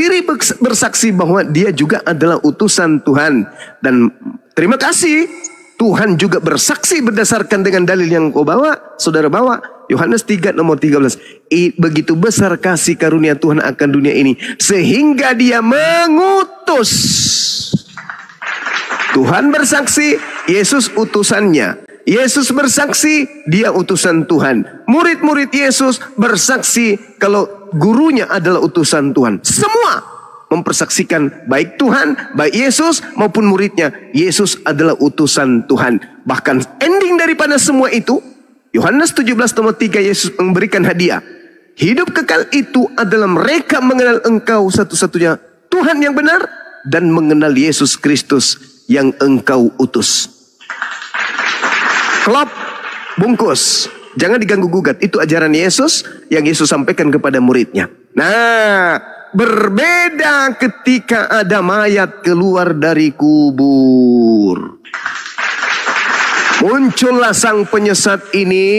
sendiri bersaksi bahwa dia juga adalah utusan Tuhan. Dan terima kasih, Tuhan juga bersaksi berdasarkan dengan dalil yang kau bawa, saudara bawa. Yohanes 3 nomor 13. Begitu besar kasih karunia Tuhan akan dunia ini, sehingga dia mengutus. Tuhan bersaksi, Yesus utusannya. Yesus bersaksi, dia utusan Tuhan. Murid-murid Yesus bersaksi kalau gurunya adalah utusan Tuhan. Semua mempersaksikan baik Tuhan, baik Yesus maupun muridnya. Yesus adalah utusan Tuhan. Bahkan ending daripada semua itu, Yohanes 17 nomor 3, Yesus memberikan hadiah. Hidup kekal itu adalah mereka mengenal Engkau satu-satunya Tuhan yang benar, dan mengenal Yesus Kristus yang Engkau utus. Klop, bungkus. Jangan diganggu gugat. Itu ajaran Yesus yang Yesus sampaikan kepada muridnya. Nah, berbeda ketika ada mayat keluar dari kubur. Muncullah sang penyesat ini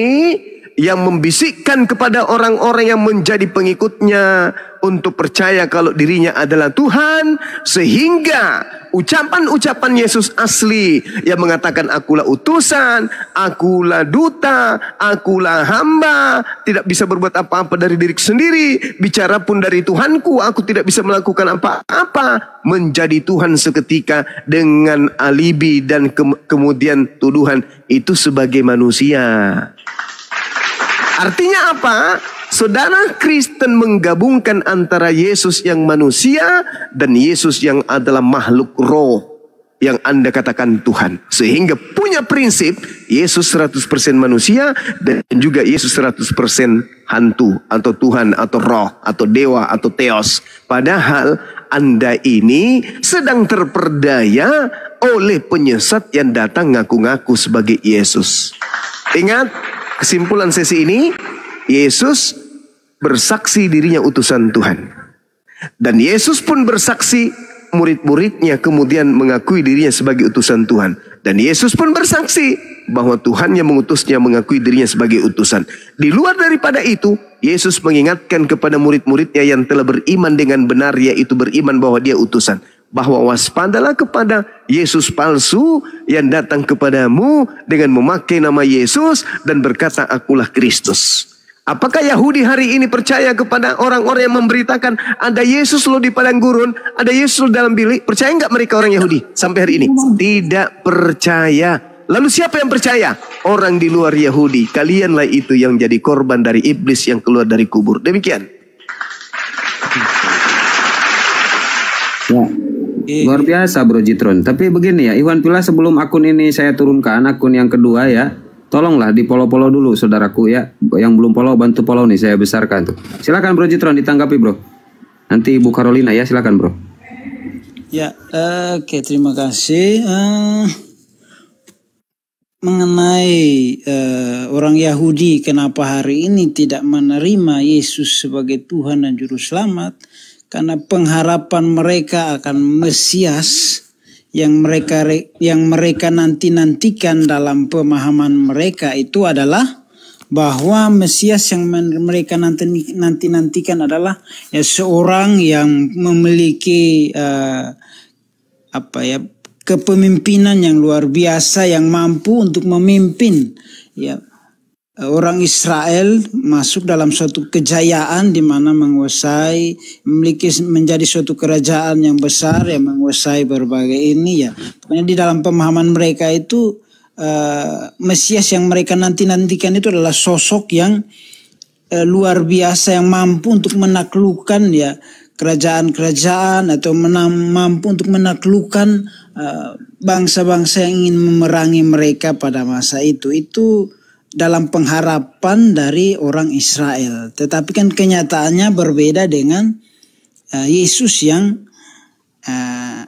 yang membisikkan kepada orang-orang yang menjadi pengikutnya untuk percaya kalau dirinya adalah Tuhan, sehingga ucapan-ucapan Yesus asli yang mengatakan akulah utusan, akulah duta, akulah hamba, tidak bisa berbuat apa-apa dari diri sendiri, bicara pun dari Tuhanku, aku tidak bisa melakukan apa-apa, menjadi Tuhan seketika dengan alibi dan kemudian tuduhan itu sebagai manusia. Artinya apa? Saudara Kristen menggabungkan antara Yesus yang manusia dan Yesus yang adalah makhluk roh yang Anda katakan Tuhan. Sehingga punya prinsip Yesus 100% manusia dan juga Yesus 100% hantu atau Tuhan atau roh atau dewa atau theos. Padahal Anda ini sedang terperdaya oleh penyesat yang datang ngaku-ngaku sebagai Yesus. Ingat, kesimpulan sesi ini, Yesus bersaksi dirinya utusan Tuhan. Dan Yesus pun bersaksi, murid-muridnya kemudian mengakui dirinya sebagai utusan Tuhan. Dan Yesus pun bersaksi bahwa Tuhan yang mengutusnya mengakui dirinya sebagai utusan. Di luar daripada itu, Yesus mengingatkan kepada murid-muridnya yang telah beriman dengan benar, yaitu beriman bahwa dia utusan, bahwa waspadalah kepada Yesus palsu yang datang kepadamu dengan memakai nama Yesus dan berkata akulah Kristus. Apakah Yahudi hari ini percaya kepada orang-orang yang memberitakan ada Yesus loh di padang gurun, ada Yesus loh dalam bilik? Percaya nggak mereka orang Yahudi sampai hari ini? Tidak percaya. Lalu siapa yang percaya? Orang di luar Yahudi. Kalianlah itu yang jadi korban dari iblis yang keluar dari kubur. Demikian. Ya. Luar biasa Bro Jitron. Tapi begini ya, Iwan Pila, sebelum akun ini saya turunkan, akun yang kedua ya, tolonglah di follow follow dulu saudaraku ya. Yang belum follow bantu follow nih, saya besarkan tuh. Silakan Bro Jitron ditanggapi Bro. Nanti Bu Carolina ya, silakan Bro. Ya, oke, terima kasih. Mengenai orang Yahudi kenapa hari ini tidak menerima Yesus sebagai Tuhan dan Juru Selamat, karena pengharapan mereka akan Mesias yang mereka nantikan dalam pemahaman mereka itu adalah bahwa Mesias yang mereka nantikan adalah ya seorang yang memiliki kepemimpinan yang luar biasa, yang mampu untuk memimpin ya orang Israel masuk dalam suatu kejayaan di mana menguasai, menjadi suatu kerajaan yang besar yang menguasai berbagai ini ya. Pokoknya di dalam pemahaman mereka itu Mesias yang mereka nantikan itu adalah sosok yang luar biasa, yang mampu untuk menaklukkan ya kerajaan-kerajaan atau mampu untuk menaklukkan bangsa-bangsa yang ingin memerangi mereka pada masa itu. Itu dalam pengharapan dari orang Israel. Tetapi kan kenyataannya berbeda dengan Yesus yang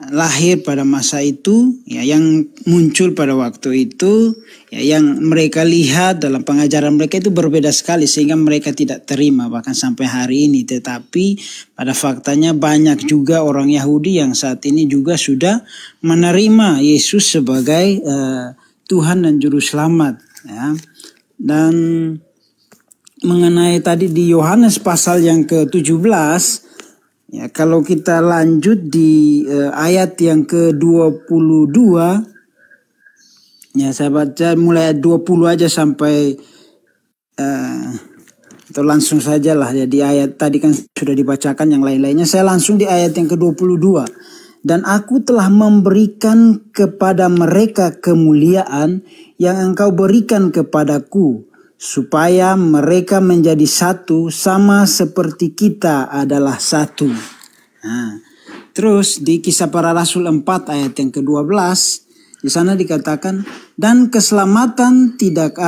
lahir pada masa itu, ya, yang muncul pada waktu itu, ya, yang mereka lihat dalam pengajaran mereka itu berbeda sekali sehingga mereka tidak terima bahkan sampai hari ini. Tetapi pada faktanya banyak juga orang Yahudi yang saat ini juga sudah menerima Yesus sebagai Tuhan dan Juru Selamat. Ya. Dan mengenai tadi di Yohanes pasal yang ke-17, Ya, kalau kita lanjut di ayat yang ke-22, ya saya baca mulai ayat 20 aja sampai atau langsung saja lah ya, di ayat tadi kan sudah dibacakan yang lain-lainnya. Saya langsung di ayat yang ke-22. Dan aku telah memberikan kepada mereka kemuliaan yang engkau berikan kepadaku, supaya mereka menjadi satu sama seperti kita adalah satu. Nah, terus di Kisah Para Rasul 4 ayat yang ke-12, di sana dikatakan, dan keselamatan tidak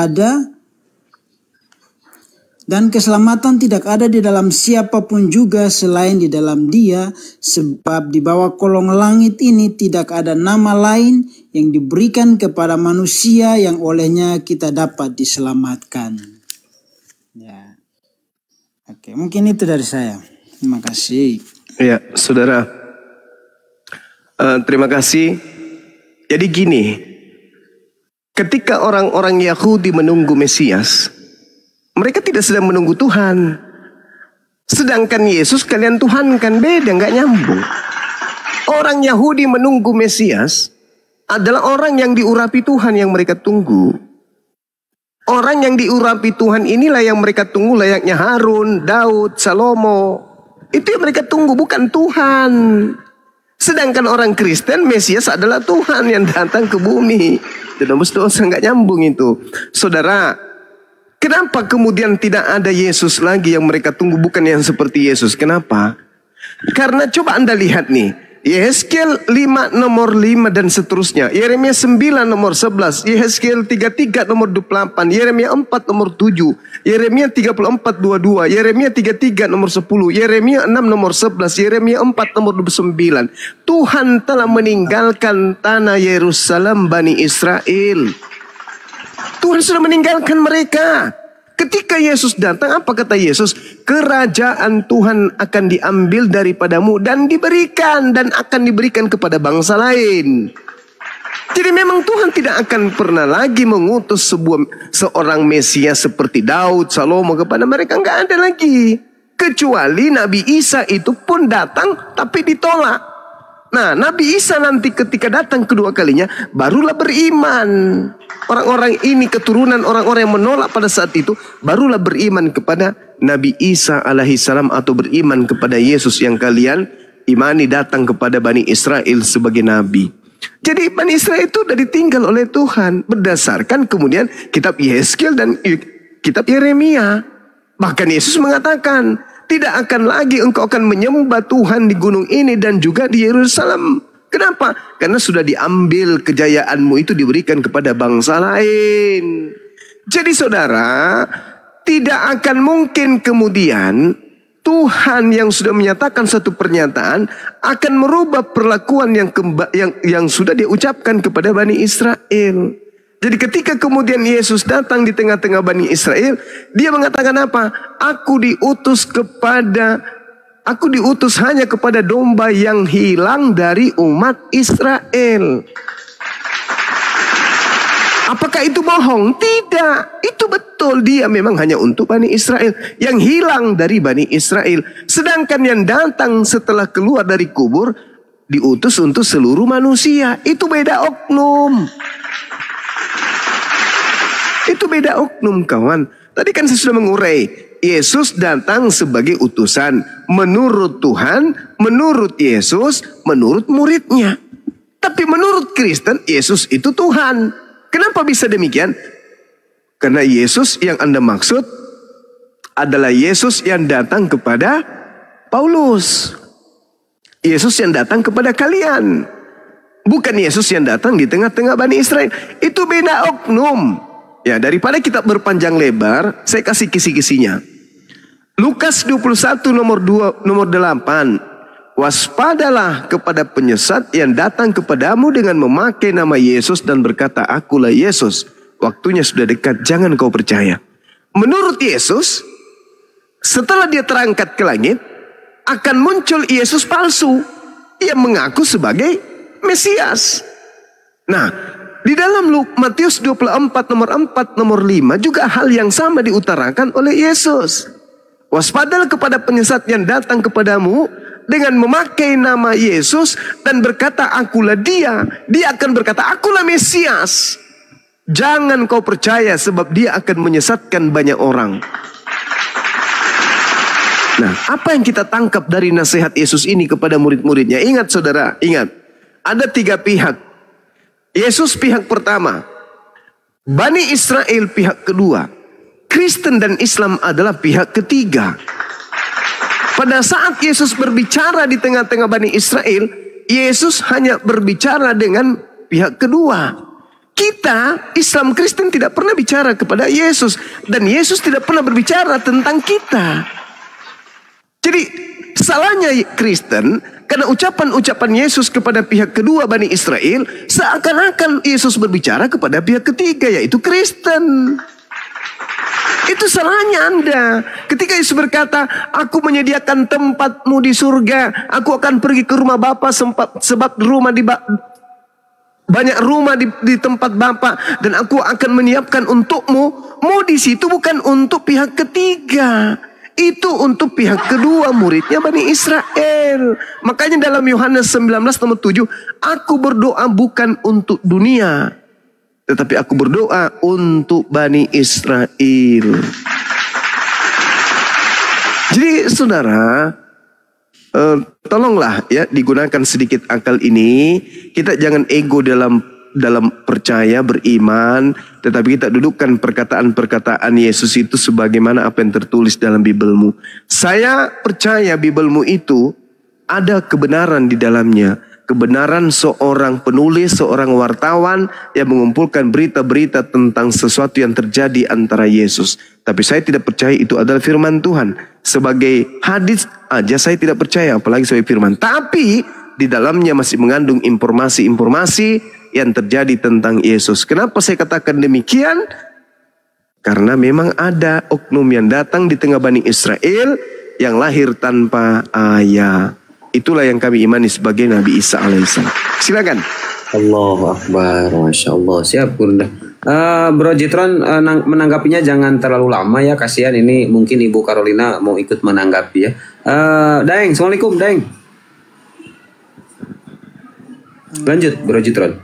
ada di dalam siapapun juga selain di dalam Dia, sebab di bawah kolong langit ini tidak ada nama lain yang diberikan kepada manusia yang olehnya kita dapat diselamatkan. Ya. Oke, mungkin itu dari saya. Terima kasih. Ya, saudara. Terima kasih. Jadi gini, ketika orang-orang Yahudi menunggu Mesias, mereka tidak sedang menunggu Tuhan. Sedangkan Yesus kalian Tuhan kan, beda, nggak nyambung. Orang Yahudi menunggu Mesias adalah orang yang diurapi Tuhan yang mereka tunggu. Orang yang diurapi Tuhan inilah yang mereka tunggu, layaknya Harun, Daud, Salomo. Itu yang mereka tunggu, bukan Tuhan. Sedangkan orang Kristen, Mesias adalah Tuhan yang datang ke bumi. Tembus dosa, nggak nyambung itu. Saudara, kenapa kemudian tidak ada Yesus lagi yang mereka tunggu, bukan yang seperti Yesus? Kenapa? Karena coba Anda lihat nih, Yehezkiel 5 nomor 5 dan seterusnya, Yeremia 9 nomor 11, Yehezkiel 33 nomor 28, Yeremia 4 nomor 7, Yeremia 34 22, Yeremia 33 nomor 10, Yeremia 6 nomor 11, Yeremia 4 nomor 29. Tuhan telah meninggalkan tanah Yerusalem Bani Israel. Tuhan sudah meninggalkan mereka. Ketika Yesus datang, apa kata Yesus? Kerajaan Tuhan akan diambil daripadamu dan akan diberikan kepada bangsa lain. Jadi memang Tuhan tidak akan pernah lagi mengutus seorang Mesias seperti Daud, Salomo kepada mereka. Enggak ada lagi. Kecuali Nabi Isa itu pun datang tapi ditolak. Nah, Nabi Isa nanti ketika datang kedua kalinya barulah beriman. Orang-orang ini keturunan orang-orang yang menolak pada saat itu barulah beriman kepada Nabi Isa alaihissalam, atau beriman kepada Yesus yang kalian imani datang kepada Bani Israel sebagai nabi. Jadi Bani Israel itu sudah ditinggal oleh Tuhan berdasarkan kemudian kitab Yehezkiel dan kitab Yeremia. Bahkan Yesus mengatakan, tidak akan lagi engkau akan menyembah Tuhan di gunung ini dan juga di Yerusalem. Kenapa? Karena sudah diambil kejayaanmu itu, diberikan kepada bangsa lain. Jadi saudara, tidak akan mungkin kemudian Tuhan yang sudah menyatakan satu pernyataan akan merubah perlakuan yang sudah dia ucapkan kepada Bani Israel. Jadi ketika kemudian Yesus datang di tengah-tengah Bani Israel, dia mengatakan apa? Aku diutus hanya kepada domba yang hilang dari umat Israel. Apakah itu bohong? Tidak. Itu betul, dia memang hanya untuk Bani Israel, yang hilang dari Bani Israel. Sedangkan yang datang setelah keluar dari kubur diutus untuk seluruh manusia. Itu beda oknum. Itu beda oknum, kawan. Tadi kan saya sudah mengurai. Yesus datang sebagai utusan menurut Tuhan, menurut Yesus, menurut muridnya. Tapi menurut Kristen, Yesus itu Tuhan. Kenapa bisa demikian? Karena Yesus yang Anda maksud adalah Yesus yang datang kepada Paulus. Yesus yang datang kepada kalian. Bukan Yesus yang datang di tengah-tengah Bani Israel. Itu beda oknum. Ya, daripada kita berpanjang lebar, saya kasih kisi-kisinya. Lukas 21 nomor 8. Waspadalah kepada penyesat yang datang kepadamu dengan memakai nama Yesus dan berkata, akulah Yesus. Waktunya sudah dekat, jangan kau percaya. Menurut Yesus, setelah dia terangkat ke langit, akan muncul Yesus palsu yang mengaku sebagai Mesias. Nah, di dalam Matius 24 nomor 4 nomor 5 juga hal yang sama diutarakan oleh Yesus. Waspadalah kepada penyesat yang datang kepadamu dengan memakai nama Yesus dan berkata akulah dia, dia akan berkata akulah Mesias. Jangan kau percaya sebab dia akan menyesatkan banyak orang. Nah, apa yang kita tangkap dari nasihat Yesus ini kepada murid-muridnya? Ingat saudara, ingat. Ada 3 pihak. Yesus pihak pertama. Bani Israel pihak kedua. Kristen dan Islam adalah pihak ketiga. Pada saat Yesus berbicara di tengah-tengah Bani Israel, Yesus hanya berbicara dengan pihak kedua. Kita, Islam Kristen tidak pernah bicara kepada Yesus. Dan Yesus tidak pernah berbicara tentang kita. Jadi salahnya Kristen, karena ucapan-ucapan Yesus kepada pihak kedua Bani Israel, seakan-akan Yesus berbicara kepada pihak ketiga, yaitu Kristen. Itu salahnya Anda. Ketika Yesus berkata, aku menyediakan tempatmu di surga, aku akan pergi ke rumah Bapa sebab rumah banyak rumah di tempat Bapa, dan aku akan menyiapkan untukmu. Mau di situ bukan untuk pihak ketiga, itu untuk pihak kedua muridnya Bani Israel. Makanya dalam Yohanes 19 nomor 7, aku berdoa bukan untuk dunia, tetapi aku berdoa untuk Bani Israel. Jadi saudara, tolonglah ya digunakan sedikit akal ini. Kita jangan ego dalam percaya, beriman, tetapi kita dudukkan perkataan-perkataan Yesus itu sebagaimana apa yang tertulis dalam Bibelmu. Saya percaya Bibelmu itu ada kebenaran di dalamnya. Kebenaran seorang penulis, seorang wartawan yang mengumpulkan berita-berita tentang sesuatu yang terjadi antara Yesus. Tapi saya tidak percaya itu adalah firman Tuhan. Sebagai hadis aja saya tidak percaya, apalagi sebagai firman. Tapi di dalamnya masih mengandung informasi-informasi yang terjadi tentang Yesus. Kenapa saya katakan demikian? Karena memang ada oknum yang datang di tengah Bani Israel yang lahir tanpa ayah. Itulah yang kami imani sebagai Nabi Isa alaihissalam. Silakan. Allahu Akbar, Masya Allah. Siap Bunda. Bro Jitron menanggapinya jangan terlalu lama ya, kasihan ini mungkin Ibu Carolina mau ikut menanggapi ya. Daeng, Assalamualaikum Daeng. Lanjut Bro Jitron.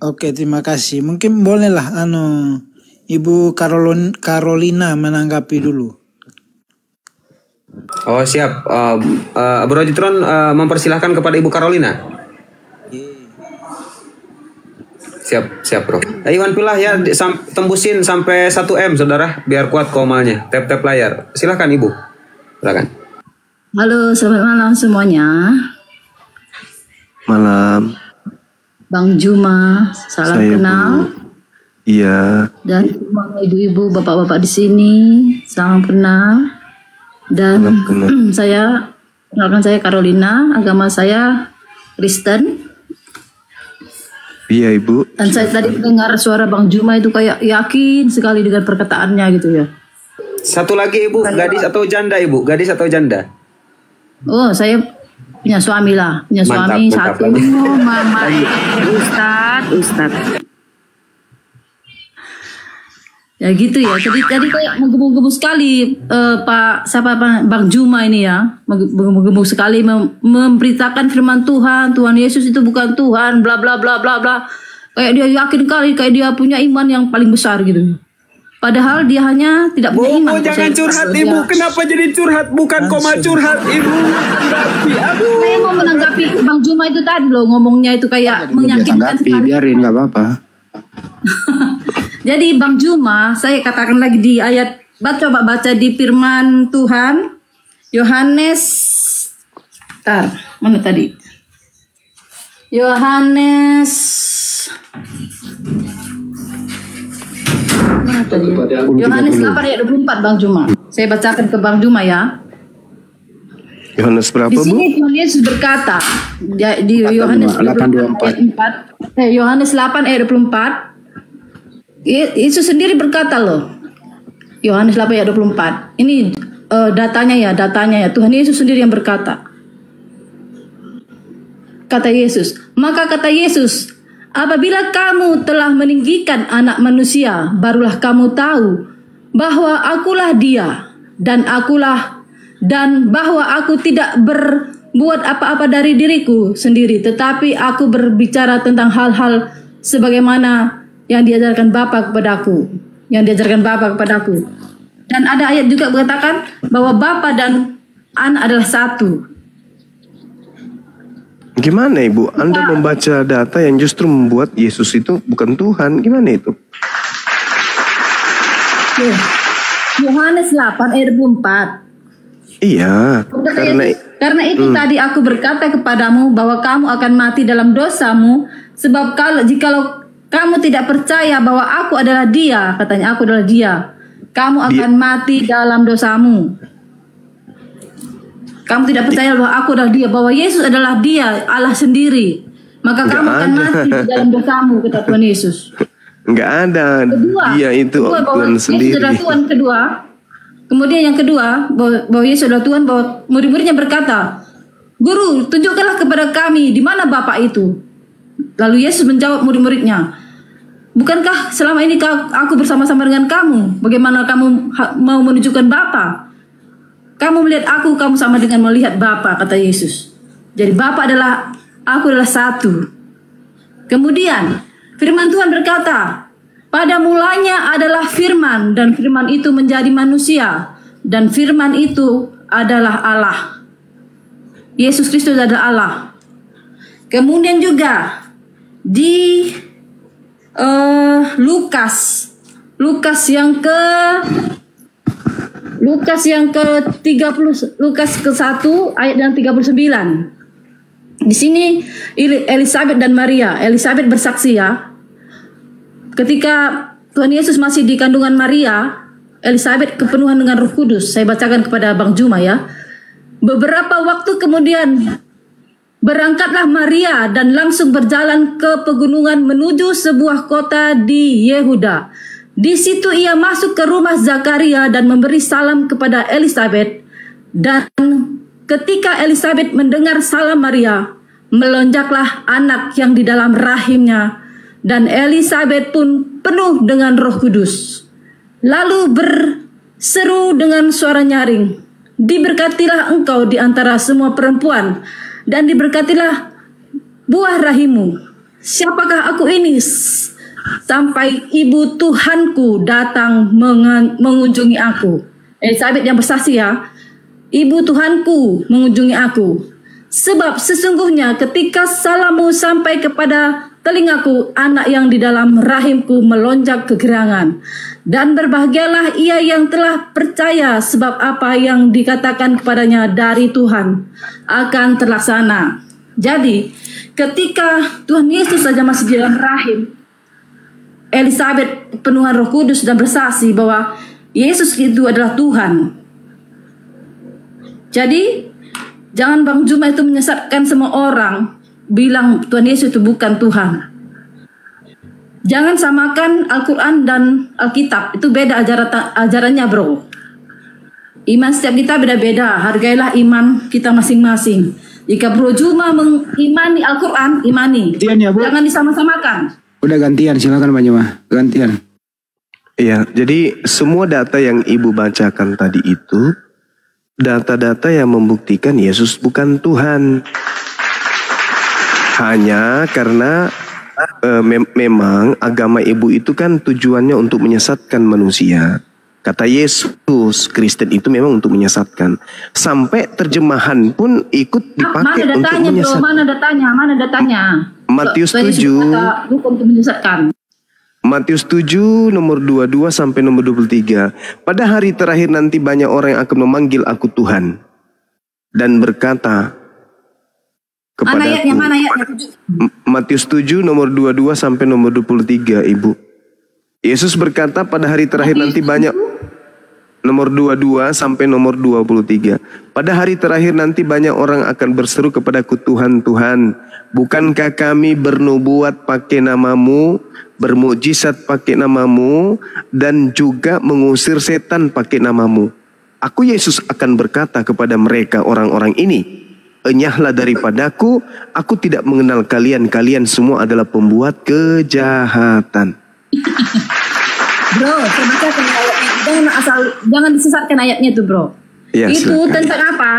Oke, terima kasih. Mungkin bolehlah Ibu Carolina menanggapi dulu. Oh siap. Bro Jitron mempersilahkan kepada Ibu Carolina. Siap bro. Iwan Pilah ya tembusin sampai 1M saudara, biar kuat komalnya. Tap layar. Silahkan Ibu. Silakan. Halo, selamat malam semuanya. Malam. Bang Juma, salam Saya kenal. Bu. Iya. Dan semua ibu-ibu, bapak-bapak di sini, salam kenal. Dan saya, kenalkan saya Carolina, agama saya Kristen. Iya Ibu. Dan saya tadi dengar suara Bang Juma itu kayak yakin sekali dengan perkataannya gitu ya. Satu lagi Ibu, gadis atau janda Ibu? Gadis atau janda? Oh, saya punya suami lah, punya suami mantap, satu. Oh, mama, Ustad. Ya gitu ya. Jadi kayak menggebu-gebu sekali Bang Juma ini ya, menggebu-gebu sekali memberitakan firman Tuhan. Tuhan Yesus itu bukan Tuhan, bla bla bla bla bla. Kayak dia yakin kali, kayak dia punya iman yang paling besar gitu. Padahal dia hanya tidak punya iman. Jangan curhat Ibu, kenapa jadi curhat? Bukan koma curhat Ibu. Saya mau menanggapi Bang Juma itu tadi loh, ngomongnya itu kayak meyakinkan sekali. Biarin, nggak apa-apa. Jadi Bang Juma, saya katakan lagi di ayat, coba baca di firman Tuhan, Yohanes, mana tadi? Yohanes, mana tadi? Yohanes 8 ayat 24 Bang Juma. Saya bacakan ke Bang Juma ya. Yohanes berapa Di Bu? sini Tuhan Yesus berkata di Yohanes 8 Yohanes 8 ayat 24. Yesus sendiri berkata loh, Yohanes 8 ayat 24. Ini datanya ya, Tuhan Yesus sendiri yang berkata. Kata Yesus, maka kata Yesus, apabila kamu telah meninggikan anak manusia, barulah kamu tahu bahwa akulah dia dan bahwa aku tidak buat apa-apa dari diriku sendiri, tetapi aku berbicara tentang hal-hal sebagaimana yang diajarkan Bapa kepadaku, Dan ada ayat juga mengatakan bahwa Bapa dan Anak adalah satu. Gimana Ibu? Anda membaca data yang justru membuat Yesus itu bukan Tuhan. Gimana itu? Yohanes 8 ayat 24. Iya, karena itu tadi aku berkata kepadamu bahwa kamu akan mati dalam dosamu, sebab jikalau kamu tidak percaya bahwa aku adalah Dia, katanya aku adalah Dia, kamu akan mati dalam dosamu. Kamu tidak percaya bahwa aku adalah Dia, bahwa Yesus adalah Dia, Allah sendiri, maka kamu akan mati dalam dosamu, kata Tuhan Yesus. Enggak ada. Dia itu Tuhan sendiri. Yesus adalah Tuhan kedua. Kemudian yang kedua, bahwa Yesus adalah Tuhan, bahwa murid-muridnya berkata, Guru, tunjukkanlah kepada kami di mana Bapa itu. Lalu Yesus menjawab murid-muridnya, bukankah selama ini aku bersama-sama dengan kamu? Bagaimana kamu mau menunjukkan Bapa? Kamu melihat aku, kamu sama dengan melihat Bapa, kata Yesus. Jadi Bapa aku adalah satu. Kemudian firman Tuhan berkata, pada mulanya adalah firman, dan firman itu menjadi manusia, dan firman itu adalah Allah. Yesus Kristus adalah Allah. Kemudian juga di Lukas yang ke-30, Lukas ke-1 ayat yang 39. Di sini Elisabet dan Maria. Elisabet bersaksi ya. Ketika Tuhan Yesus masih di kandungan Maria, Elisabet kepenuhan dengan Roh Kudus. Saya bacakan kepada Bang Juma ya. Beberapa waktu kemudian berangkatlah Maria dan langsung berjalan ke pegunungan menuju sebuah kota di Yehuda. Di situ ia masuk ke rumah Zakaria dan memberi salam kepada Elisabet. Dan ketika Elisabet mendengar salam Maria, melonjaklah anak yang di dalam rahimnya. Dan Elisabet pun penuh dengan Roh Kudus. Lalu berseru dengan suara nyaring, diberkatilah engkau di antara semua perempuan, dan diberkatilah buah rahimmu. Siapakah aku ini sampai ibu Tuhanku datang mengunjungi aku? Elisabet yang bersaksi ya, ibu Tuhanku mengunjungi aku. Sebab sesungguhnya ketika salammu sampai kepada telingaku, anak yang di dalam rahimku melonjak kegirangan. Dan berbahagialah ia yang telah percaya, sebab apa yang dikatakan kepadanya dari Tuhan akan terlaksana. Jadi ketika Tuhan Yesus saja masih di dalam rahim, Elisabet penuhan Roh Kudus dan bersaksi bahwa Yesus itu adalah Tuhan. Jadi jangan Bang Juma itu menyesatkan semua orang bilang Tuhan Yesus itu bukan Tuhan. Jangan samakan Al-Quran dan Alkitab. Itu beda ajarannya bro. Iman setiap kita beda-beda. Hargailah iman kita masing-masing. Jika Bro Juma mengimani Al-Quran, imani. Gantian ya, Bu. Jangan disama-samakan. Udah gantian, silakan Pak Juma. Gantian. Iya, jadi semua data yang Ibu bacakan tadi itu data-data yang membuktikan Yesus bukan Tuhan. Hanya karena memang agama Ibu itu kan tujuannya untuk menyesatkan manusia. Kata Yesus, Kristen itu memang untuk menyesatkan. Sampai terjemahan pun ikut dipakai untuk menyesatkan. Mana datanya? Matius 7. Untuk menyesatkan. Matius 7 nomor 22 sampai nomor 23. Pada hari terakhir nanti banyak orang yang akan memanggil aku Tuhan dan berkata kepadaku. Mana ayatnya? Matius 7 nomor 22 sampai nomor 23, Ibu. Yesus berkata pada hari terakhir nanti banyak nomor 22 sampai nomor 23. Pada hari terakhir nanti banyak orang akan berseru kepadaku, Tuhan, Tuhan, bukankah kami bernubuat pakai namamu, bermukjizat pakai namamu, dan juga mengusir setan pakai namamu? Aku Yesus akan berkata kepada mereka orang-orang ini, enyahlah daripadaku, aku tidak mengenal kalian, kalian semua adalah pembuat kejahatan. Bro, saya bacakan ayatnya. Jangan disesatkan ayatnya itu, bro. Ya, itu silakan. tentang apa?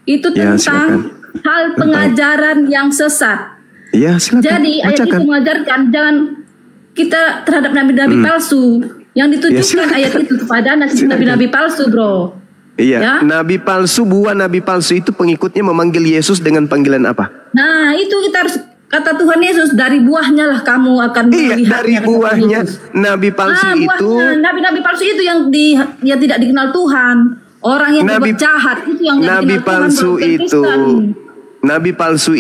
Itu Ya, tentang hal pengajaran yang sesat. Ya, silakan. Jadi ayat itu bacakan. mengajarkan jangan kita terhadap nabi-nabi palsu. Yang ditujukan ayat itu kepada nabi-nabi palsu, bro. Iya, Ya. nabi palsu, buah nabi palsu itu pengikutnya memanggil Yesus dengan panggilan apa? Nah, itu kita harus kata Tuhan Yesus, dari buahnya lah kamu akan Iya, melihatnya, dari kata Tuhan buahnya Yesus. nabi palsu itu. Buahnya, nabi-nabi palsu itu yang tidak dikenal Tuhan. Orang yang berbuat jahat itu yang nggak nabi dikenal Tuhan, palsu bukan itu. Kristen. Nabi palsu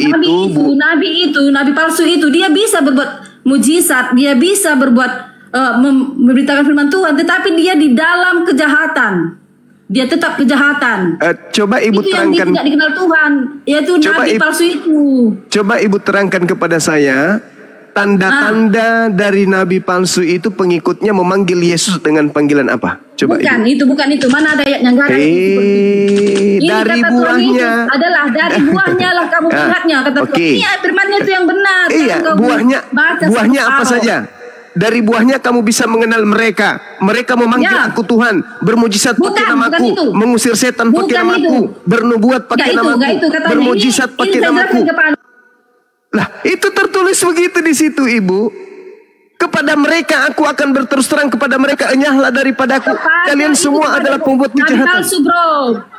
Nabi palsu itu dia bisa berbuat mujizat, dia bisa berbuat memberitakan firman Tuhan, tetapi dia di dalam kejahatan. Dia tetap kejahatan. Coba ibu Itu yang terangkan. tidak dikenal Tuhan, yaitu Coba nabi palsu itu. Coba ibu terangkan kepada saya tanda-tanda dari nabi palsu itu pengikutnya memanggil Yesus dengan panggilan apa? Coba Bukan ibu. itu, mana ada ayatnya, enggak ada ayat itu seperti itu. Ini Dari kata Tuhan buahnya. Yesus adalah dari buahnya lah kamu melihatnya, kata Tuhan. Oke. Ini firmannya itu yang benar. Iya, Jangan kau baca buahnya apa separuh. saja? Dari buahnya kamu bisa mengenal mereka. Mereka memanggil Ya. aku Tuhan, bermujizat pakai Bukan namaku, itu. mengusir setan pakai Bukan namaku, itu. bernubuat pakai namaku, Enggak itu katanya. bermujizat Ini pakai saya namaku. jelaskan kepada Lah, itu tertulis begitu di situ, Ibu. Kepada mereka aku akan berterus terang kepada mereka, enyahlah daripadaku. Kalian itu semua kepada adalah pembuat nabi kejahatan. palsu, bro.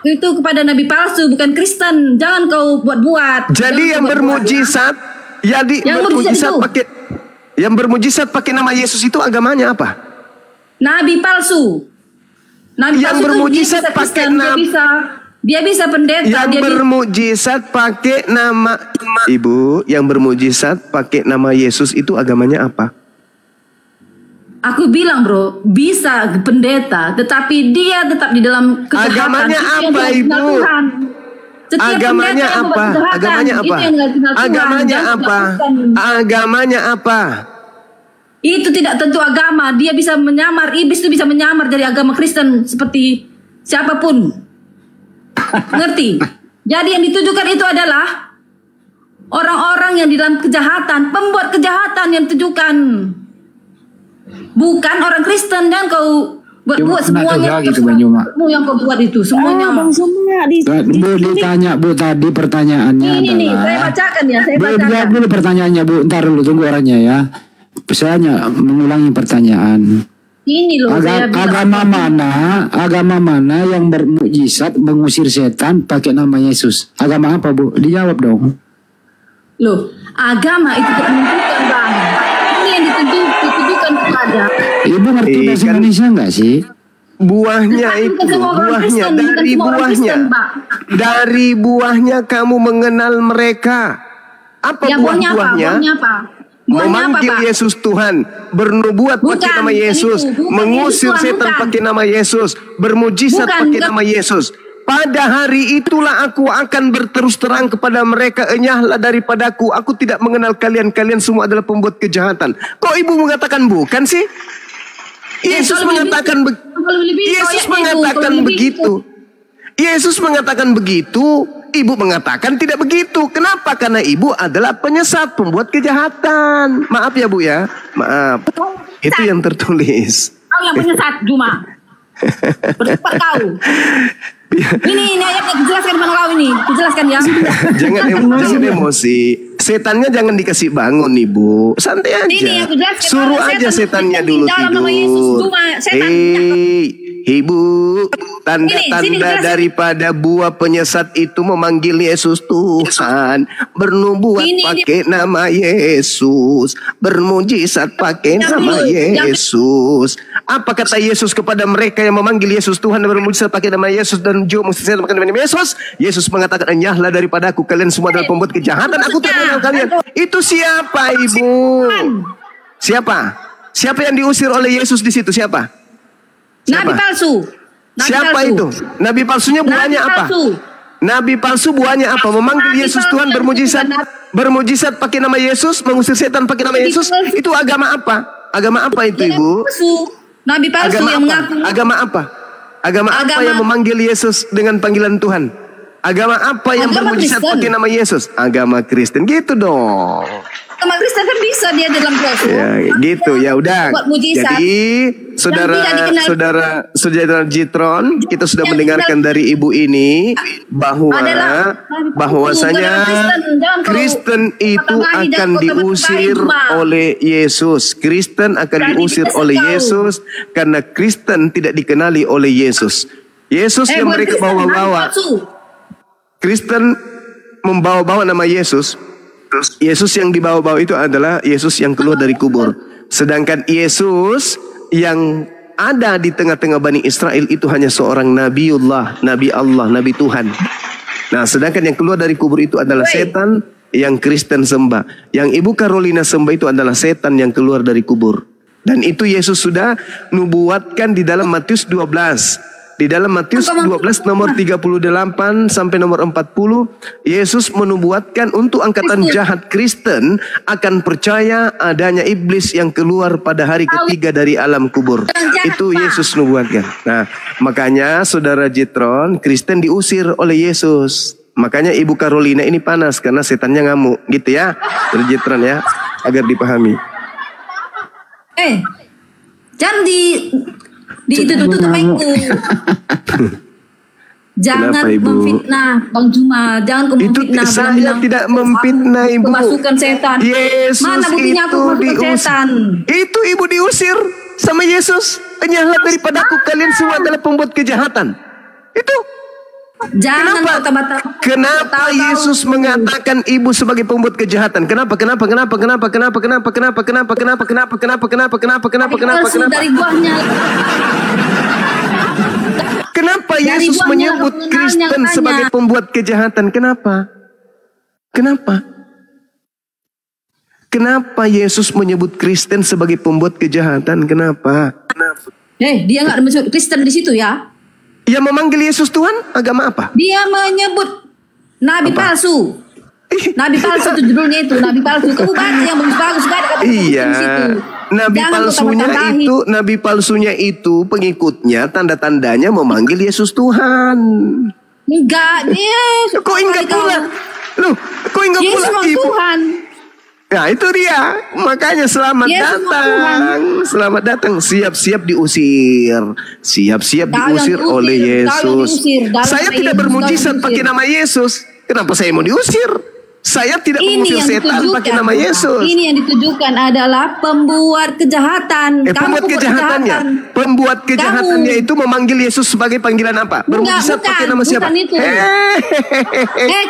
Itu kepada nabi palsu, bukan Kristen. Jangan kau buat-buat. Jadi Jangan yang kau buat-buat. bermujizat, Yang bermujizat itu. yang bermujizat pakai nama Yesus itu agamanya apa? Nabi palsu. Nabi Yang palsu bermujizat itu dia bisa pakai Kristen, dia bisa pendeta, Yang dia bisa bermujizat pakai nama Ibu, yang bermujizat pakai nama Yesus itu agamanya apa? Aku bilang, bro, bisa pendeta, tetapi dia tetap di dalam kejahatan. Agamanya Itu yang apa, tidak dikenal Ibu? Tuhan. Setiap Agamanya pendeta yang apa? membuat kejahatan, Agamanya itu apa? yang tidak dikenal Tuhan. Agamanya Jangan apa? lakukan. Agamanya apa? Itu tidak tentu agama. Dia bisa menyamar, iblis itu bisa menyamar dari agama Kristen seperti siapapun. Ngerti? Jadi yang ditujukan itu adalah orang-orang yang di dalam kejahatan, pembuat kejahatan yang ditujukan. Bukan orang Kristen, dan kau buat semuanya gitu, Bang Juma. yang kau buat itu semuanya. Bu ditanya Bu tadi pertanyaannya Ini adalah saya bacakan ya, saya Bu bacakan. jawab dulu pertanyaannya Bu, ntar dulu tunggu orangnya ya. Saya mengulangi pertanyaan. Ini loh saya bilang. Agama mana yang bermukjizat mengusir setan pakai nama Yesus? Agama apa Bu? Dijawab dong. Loh, agama itu tidak menentukan, Bang. Ini yang ditujukan kepada Ibu ngerti bahasa kan- Indonesia enggak sih? Buahnya Bukan itu, semua orang buahnya Kristen, bukan dari semua orang buahnya. Kristen, Pak. Dari buahnya kamu mengenal mereka. Apa Ya, buahnya apa? buah-buahnya? Buahnya apa? Buahnya apa, Memanggil Pak? Yesus Tuhan, bernubuat Bukan, pakai nama bukan Yesus, itu. Bukan mengusir itu, setan bukan. pakai nama Yesus, bermujizat Bukan, pakai bukan. nama Yesus. Pada hari itulah aku akan berterus terang kepada mereka, enyahlah daripadaku. Aku tidak mengenal kalian, kalian semua adalah pembuat kejahatan. Kok ibu mengatakan bukan sih? Yesus kalau mengatakan Yesus mengatakan begitu. Yesus mengatakan begitu, ibu mengatakan tidak begitu. Kenapa? Karena ibu adalah penyesat, pembuat kejahatan. Maaf ya Bu ya, maaf. Itu yang tertulis. Kau yang penyesat, Juma. Bercepat kau. Ini ayatnya dijelaskan mana kau ini? Dijelaskan ya. Jangan emosi. Setannya jangan dikasih bangun ibu. Santai aja. Ini aku jelaskan. Suruh Kalau aja setan setannya di dulu dalam nama Yesus, tidur. cuma setan. Ibu, Sini tanda-tanda dijelasin. daripada buah penyesat itu memanggil Yesus Tuhan, bernubuat Ini pakai nama Yesus, bermujizat pakai nama Yesus. Apa kata Yesus kepada mereka yang memanggil Yesus Tuhan dan bermujizat pakai nama Yesus dan juga mujizat pakai nama Yesus? Yesus mengatakan, enyahlah daripadaku, kalian semua adalah pembuat kejahatan. Aku tidak mengenal kalian. Itu siapa, Ibu? Siapa? Siapa yang diusir oleh Yesus di situ? Siapa? Nabi palsu. Siapa itu? Nabi palsunya buahnya Nabi apa? palsu. Nabi palsu buahnya apa? Memanggil Nabi Yesus palsu Tuhan, yang bermujizat, bukan bermujizat pakai nama Yesus, mengusir setan pakai nama Nabi Yesus. palsu. Itu agama apa? Agama apa itu, Nabi Ibu? palsu. Nabi palsu Agama yang apa? mengaku. Agama apa? Agama apa Agama- yang memanggil Yesus dengan panggilan Tuhan? Agama apa yang Agama bermujizat Kristen. pakai nama Yesus? Agama Kristen. Gitu dong. Agama Kristen kan bisa dia dalam palsu. Ya, gitu ya udah. Buat mujizat. Jadi Saudara Jitron, kita sudah mendengarkan dari ibu ini bahwasanya Kristen itu akan diusir oleh Yesus. Kristen akan diusir oleh Yesus karena Kristen tidak dikenali oleh Yesus. Yesus yang mereka bawa-bawa. Kristen membawa-bawa nama Yesus. Yesus yang dibawa-bawa itu adalah Yesus yang keluar dari kubur. Sedangkan Yesus yang ada di tengah-tengah Bani Israel itu hanya seorang Nabiullah, Nabi Allah, Nabi Tuhan. Nah, sedangkan yang keluar dari kubur itu adalah setan yang Kristen sembah. Yang Ibu Carolina sembah itu adalah setan yang keluar dari kubur. Dan itu Yesus sudah nubuatkan di dalam Matius 12. Di dalam Matius 12 nomor 38 sampai nomor 40, Yesus menubuatkan untuk angkatan jahat Kristen akan percaya adanya iblis yang keluar pada hari ketiga dari alam kubur. Itu Yesus nubuatkan. Nah, makanya saudara Jitron, Kristen diusir oleh Yesus. Makanya Ibu Carolina ini panas karena setannya ngamuk, gitu ya, saudara Jitron ya, agar dipahami. Jangan ditutup mainku. Jangan memfitnah Bang Juma, jangan memfitnah. Itu saya tidak memfitnah Ibu. Kemasukan setan. Yesus mana buktinya aku kemasukan setan? Itu Ibu diusir sama Yesus. Enyahlah daripadaku, kalian semua adalah pembuat kejahatan. Itu. Jangan Kenapa Yesus mengatakan ibu sebagai pembuat kejahatan? Kenapa? Dari buahnya. Kenapa Yesus menyebut Kristen sebagai pembuat kejahatan? Kenapa? Kenapa Yesus menyebut Kristen sebagai pembuat kejahatan? Kenapa? Dia nggak menyebut Kristen di situ ya? Yang memanggil Yesus Tuhan agama apa? Dia menyebut nabi palsu. Nabi palsu itu judulnya itu, nabi palsu. Kamu baca yang bagus-bagus gak ada kata di situ. Nabi palsunya itu pengikutnya tanda-tandanya memanggil Yesus Tuhan. Enggak, kok ingat pula? Loh, kok ingat pula Ibu? Tuhan. Nah itu dia, makanya selamat datang, siap-siap diusir oleh Yesus. Saya tidak bermujizat pakai nama Yesus. Kenapa saya mau diusir? Saya tidak mengusir setan pakai nama Yesus. Ini yang ditujukan adalah pembuat kejahatan. Pembuat kejahatannya itu memanggil Yesus sebagai panggilan apa? Bermujizat pakai nama siapa? Bukan itu.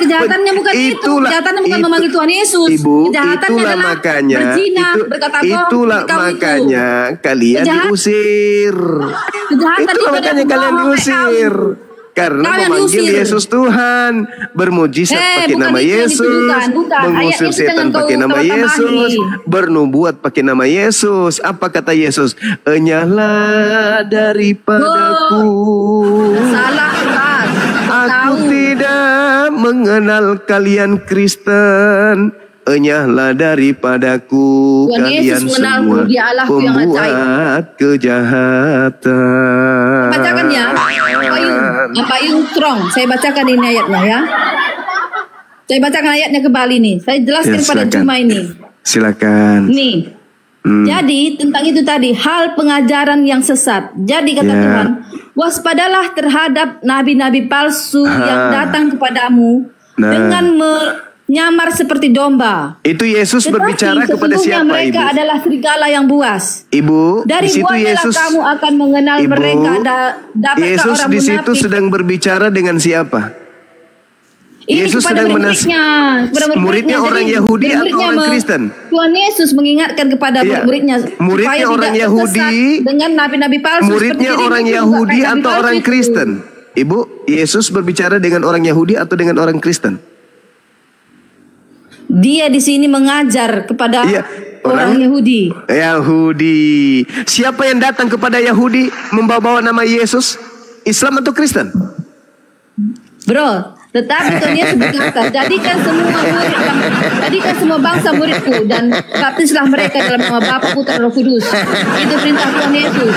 Kejahatannya bukan itu. Kejahatannya bukan memanggil Tuhan Yesus. Ibu, kejahatannya adalah berzina, berkata bohong. Itulah makanya kalian diusir. Itulah makanya kalian diusir. Karena memanggil Yesus Tuhan, bermujizat pakai nama Yesus, mengusir setan pakai nama Yesus, bernubuat pakai nama Yesus. Apa kata Yesus? Enyahlah daripadaku. Aku tidak mengenal kalian Kristen. Enyahlah daripadaku kalian semua pembuat kejahatan. Bacakan ya, Pak Yung Trong. Saya bacakan ini ayatnya ya. Saya bacakan ayatnya kembali nih. Saya jelaskan pada Juma ini. Silakan. Nih. Jadi tentang itu tadi, hal pengajaran yang sesat. Jadi kata Tuhan, waspadalah terhadap nabi-nabi palsu yang datang kepadamu dengan nyamar seperti domba. Itu Yesus berbicara kepada siapa, mereka Ibu? Adalah serigala yang buas. Ibu, dari di situ Yesus, kamu akan mengenal Ibu, mereka. Yesus orang di situ sedang berbicara dengan siapa? Ini Yesus sedang muridnya orang Yahudi atau orang Kristen? Tuhan Yesus mengingatkan kepada murid-muridnya. Muridnya orang Yahudi dengan nabi-nabi palsu. Muridnya orang Yahudi atau orang Kristen? Ibu, Yesus berbicara dengan orang Yahudi atau dengan orang Kristen? Dia di sini mengajar kepada orang Yahudi. Siapa yang datang kepada Yahudi membawa nama Yesus? Islam atau Kristen? Bro, tetapi Tuhan Yesus berkata, jadikan semua bangsa muridku dan baptislah mereka dalam nama Bapa, Putra, Roh Kudus. Itu perintah Tuhan Yesus.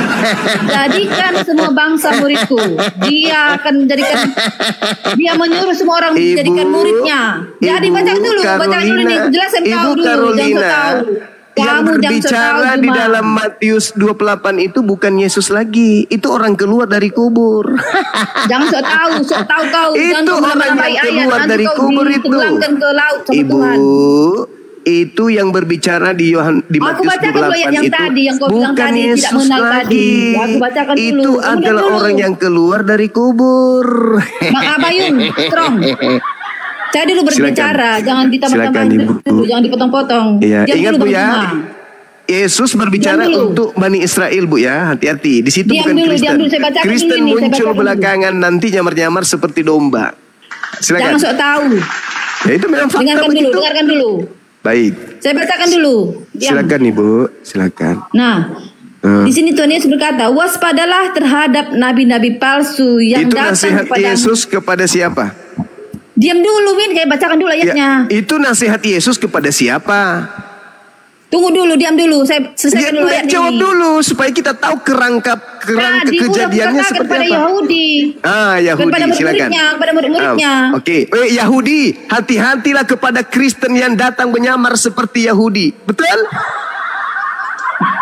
Jadikan semua bangsa muridku. Dia akan dia menyuruh semua orang menjadikan muridnya. Jadi baca dulu nih, jelasin kau dulu, jangan tahu. yang Kamu jangan berbicara tahu, di Juma. dalam Matius 28 itu bukan Yesus lagi. Itu orang keluar dari kubur. Jangan sok tahu kau. Jangan Itu kau orang menambah yang ayat, keluar nanti dari kau kubur itu. ditenggelamkan ke laut sama Ibu, Tuhan. itu yang berbicara di Aku Matius bacakan dulu 28 ayat yang itu tadi, yang kau bilang bukan tadi, tidak Yesus mengenal lagi. tadi. Aku bacakan dulu. Itu Kemudian adalah dulu. orang yang keluar dari kubur. Mak Abayun, strong. Saya dulu berbicara, jangan ditambah-tambah Silakan, Ibu. dulu, jangan dipotong-potong. Iya, Diam ingat dulu, Bu Bang ya. Juma. Yesus berbicara Diam dulu. untuk Bani Israel, Bu ya. Hati-hati. Di situ Diam bukan dulu, Kristen. diam dulu. Saya bacakan Kristen dulu ini, saya muncul bacakan dulu. belakangan nanti nyamar-nyamar seperti domba. Silakan. Jangan sok tahu. Ya itu memang fakta begitu. Dengarkan dulu. Baik. Saya bacakan dulu. Diam. Silakan Ibu, silakan. Nah, di sini Tuhan Yesus berkata, waspadalah terhadap nabi-nabi palsu yang Itu datang nasihat kepada Yesus kepada siapa? Diam dulu, Win. Kayak bacakan dulu ayatnya. Ya, itu nasihat Yesus kepada siapa? Tunggu dulu, diam dulu. Saya Ya, selesaikan dulu ayat jawab ini. dulu supaya kita tahu kerangka Tadi kejadiannya udah seperti kepada apa. Yahudi. Yahudi, Kepada silakan. murid-muridnya, kepada murid-muridnya. Oke. Yahudi, hati-hatilah kepada Kristen yang datang menyamar seperti Yahudi. Betul?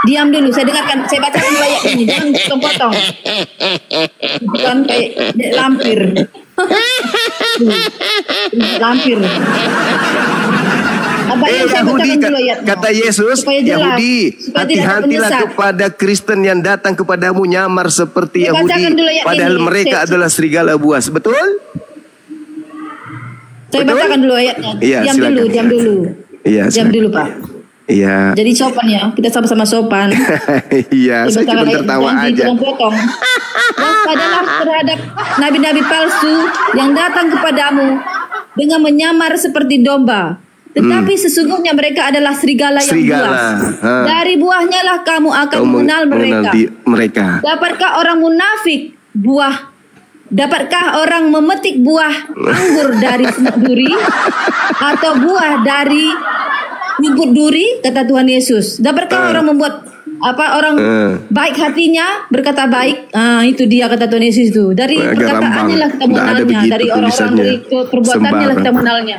Diam dulu, saya dengarkan, saya bacakan dulu ayat ini. Jangan potong-potong. Bukan kayak lampir. Lampir. Apa yang saya Yahudi, bacakan dulu ayatnya. kata Yesus, Supaya jelas, Yahudi, supaya tidak hati-hatilah menyesat. kepada Kristen yang datang kepadamu nyamar seperti Saya bacakan Yahudi, dulu ayat padahal ini. mereka adalah serigala buas. Betul? Saya Betul? bacakan dulu ayatnya. Iya, Diam silakan, dulu, diam silakan. dulu. Iya, Diam silakan. dulu, Pak. Iya. Jadi sopan ya, kita sama-sama sopan. Iya, saya cuma tertawa aja. Potong. Waspadalah terhadap nabi-nabi palsu yang datang kepadamu dengan menyamar seperti domba. Tetapi sesungguhnya mereka adalah serigala yang Serigala. buas. Dari buahnya lah kamu akan Kamu mengenal mereka. mereka. Dapatkah orang munafik buah? Dapatkah orang memetik buah anggur dari semak duri atau buah dari rumput duri? Kata Tuhan Yesus. Dapatkah orang membuat orang baik hatinya berkata baik? Itu dia kata Tuhan Yesus itu. Dari Agak perkataannya rambang. lah kita Nggak ada mengenalnya. begitu Dari orang-orang tulisannya. dari perbuatannya lah kita Sembarang. mengenalnya.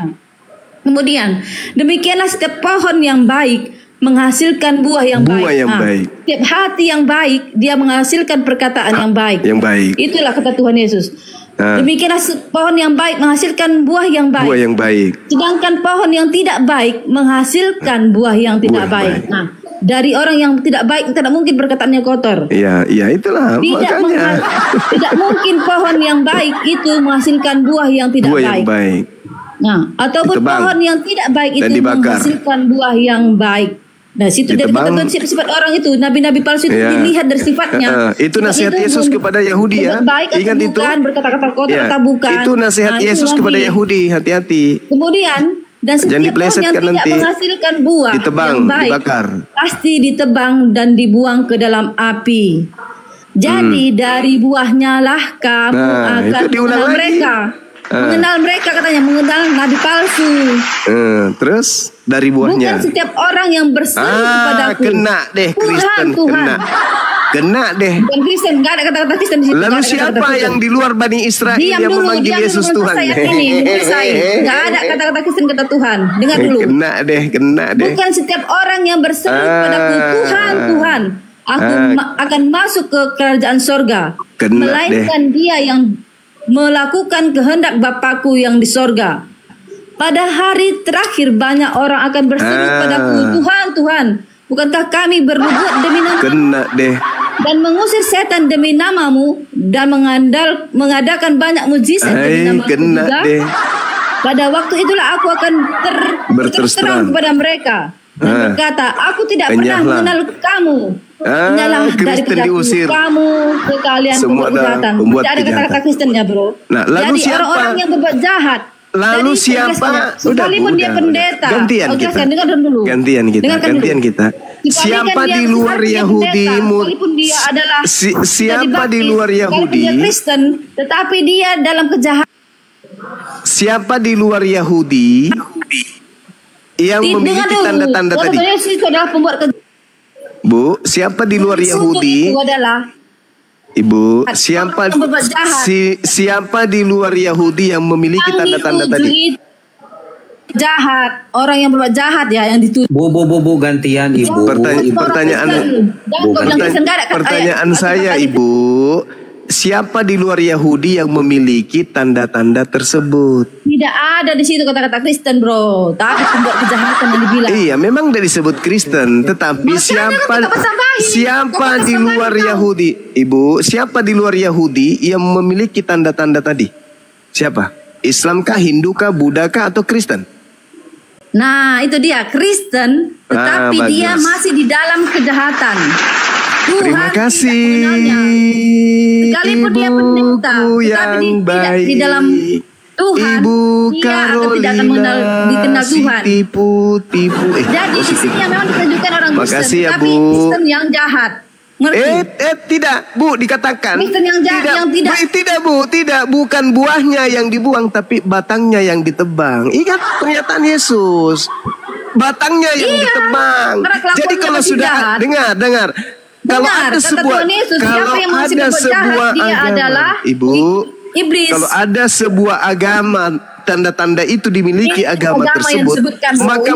Kemudian demikianlah setiap pohon yang baik menghasilkan buah yang Buah baik. yang baik. Setiap hati yang baik dia menghasilkan perkataan yang baik. Yang baik. Itulah kata Tuhan Yesus. Demikianlah pohon yang baik menghasilkan buah yang baik. Buah yang baik. Sedangkan pohon yang tidak baik menghasilkan buah yang tidak Buah baik. baik. Nah, dari orang yang tidak baik tidak mungkin perkataannya kotor. Iya, itulah makanya. Tidak mungkin pohon yang baik itu menghasilkan buah yang tidak Buah baik. yang baik. Nah, ataupun Ditebang. pohon yang tidak baik Dan itu dibakar. menghasilkan buah yang baik. Nah, situ dari Ditebang. ketentuan sifat orang itu, nabi-nabi palsu itu Iya. dilihat dari sifatnya. Itu Sifat nasihat itu Yesus kepada Yahudi ya. baik atau Ingat itu. bukan, berkata-kata kotor Ya, atau bukan. itu nasihat Nah, itu Yesus nanti. kepada Yahudi. Hati-hati. Kemudian dan Jangan setiap pohon yang dipelesetkan tidak nanti. menghasilkan buah Ditebang, yang baik dibakar. pasti ditebang dan dibuang ke dalam api. Jadi dari buahnya lah kamu Nah, akan itu diulang mengenal lagi. mereka. Mengenal mereka katanya, mengenal nabi palsu. Terus dari Bukan buahnya. setiap orang yang berseru kepadaku. Kena deh Kristen, Tuhan. kena deh. Bukan Kristen, nggak ada kata-kata Kristen di situ. Lalu nggak ada kata-kata siapa Kristen. yang di luar Bani Israel Diam yang dulu, memanggil diam Yesus dulu, Tuhan? saya ini, selesai. Nggak ada kata-kata Kristen kata Tuhan. Dengar dulu. Kena deh. Bukan setiap orang yang berseru kepadaku, Tuhan, Tuhan, aku akan masuk ke kerajaan sorga. Kena Melainkan dia yang melakukan kehendak Bapakku yang di sorga. Pada hari terakhir banyak orang akan berseru padaku, Tuhan, Tuhan, bukankah kami bernubuat demi nama Kena deh. dan mengusir setan demi namamu dan mengadakan banyak mujizat demi namamu Kena juga? deh. Pada waktu itulah aku akan Berterus terang. kepada mereka dan berkata, aku tidak pernah Enyahlah. mengenal kamu. Enyahlah dari Kristen kejahatan diusir. kamu ke kalian Semua pembuat adalah kejahatan. pembuat Tidak ada kata-kata kejahatan. Kristennya, bro. Nah, lalu Jadi siapa? orang-orang yang berbuat jahat. Lalu Jadi, siapa? tugasnya, sekalipun dia pendeta. Gantian Oke, kita. sekarang dengar dulu. Gantian kita. Dengarkan Gantian dulu. kita. Sekalipun Siapa dia- di luar sekalipun dia Yahudi? pendeta, sekalipun dia adalah Siapa jadi di baptis, luar sekalipun Yahudi? dia Kristen, tetapi dia dalam kejahatan. Siapa di luar Yahudi yang memiliki tanda-tanda tadi? Tuhan Yesus itu adalah pembuat kejahatan. Bu, siapa di luar Yahudi? Itu adalah Ibu, siapa orang yang berbuat jahat. siapa di luar Yahudi yang memiliki yang tanda-tanda dituju tadi? itu jahat, orang yang berbuat jahat ya yang dituduh. Bu, gantian Ibu. Pertanyaan saya Ibu, siapa di luar Yahudi yang memiliki tanda-tanda tersebut? Tidak ada di situ kata-kata Kristen, bro. Tapi pembuat kejahatan yang dibilang. Iya, memang dari disebut Kristen, tetapi siapa di luar Yahudi, Ibu? Siapa di luar Yahudi yang memiliki tanda-tanda tadi? Siapa? Islamkah, Hindukah, Buddhakah, atau Kristen? Nah, itu dia Kristen, tetapi dia masih di dalam kejahatan. Terima kasih. Sekalipun dia pendeta, tetapi tidak di dalam Tuhan, Ibu dia tidak akan dikenal Tuhan. Tipu. Jadi di sini yang memang ditunjukkan orang Kristen, ya, tapi Kristen yang jahat. Tidak, Bu, dikatakan. Kristen yang jahat, tidak, bukan buahnya yang dibuang, tapi batangnya yang ditebang. Ingat pernyataan Yesus, batangnya yang ditebang. Jadi kalau sudah dengar. Kalau ada sebuah agama, Ibu, iblis. Kalau ada sebuah agama, tanda-tanda itu dimiliki agama tersebut, maka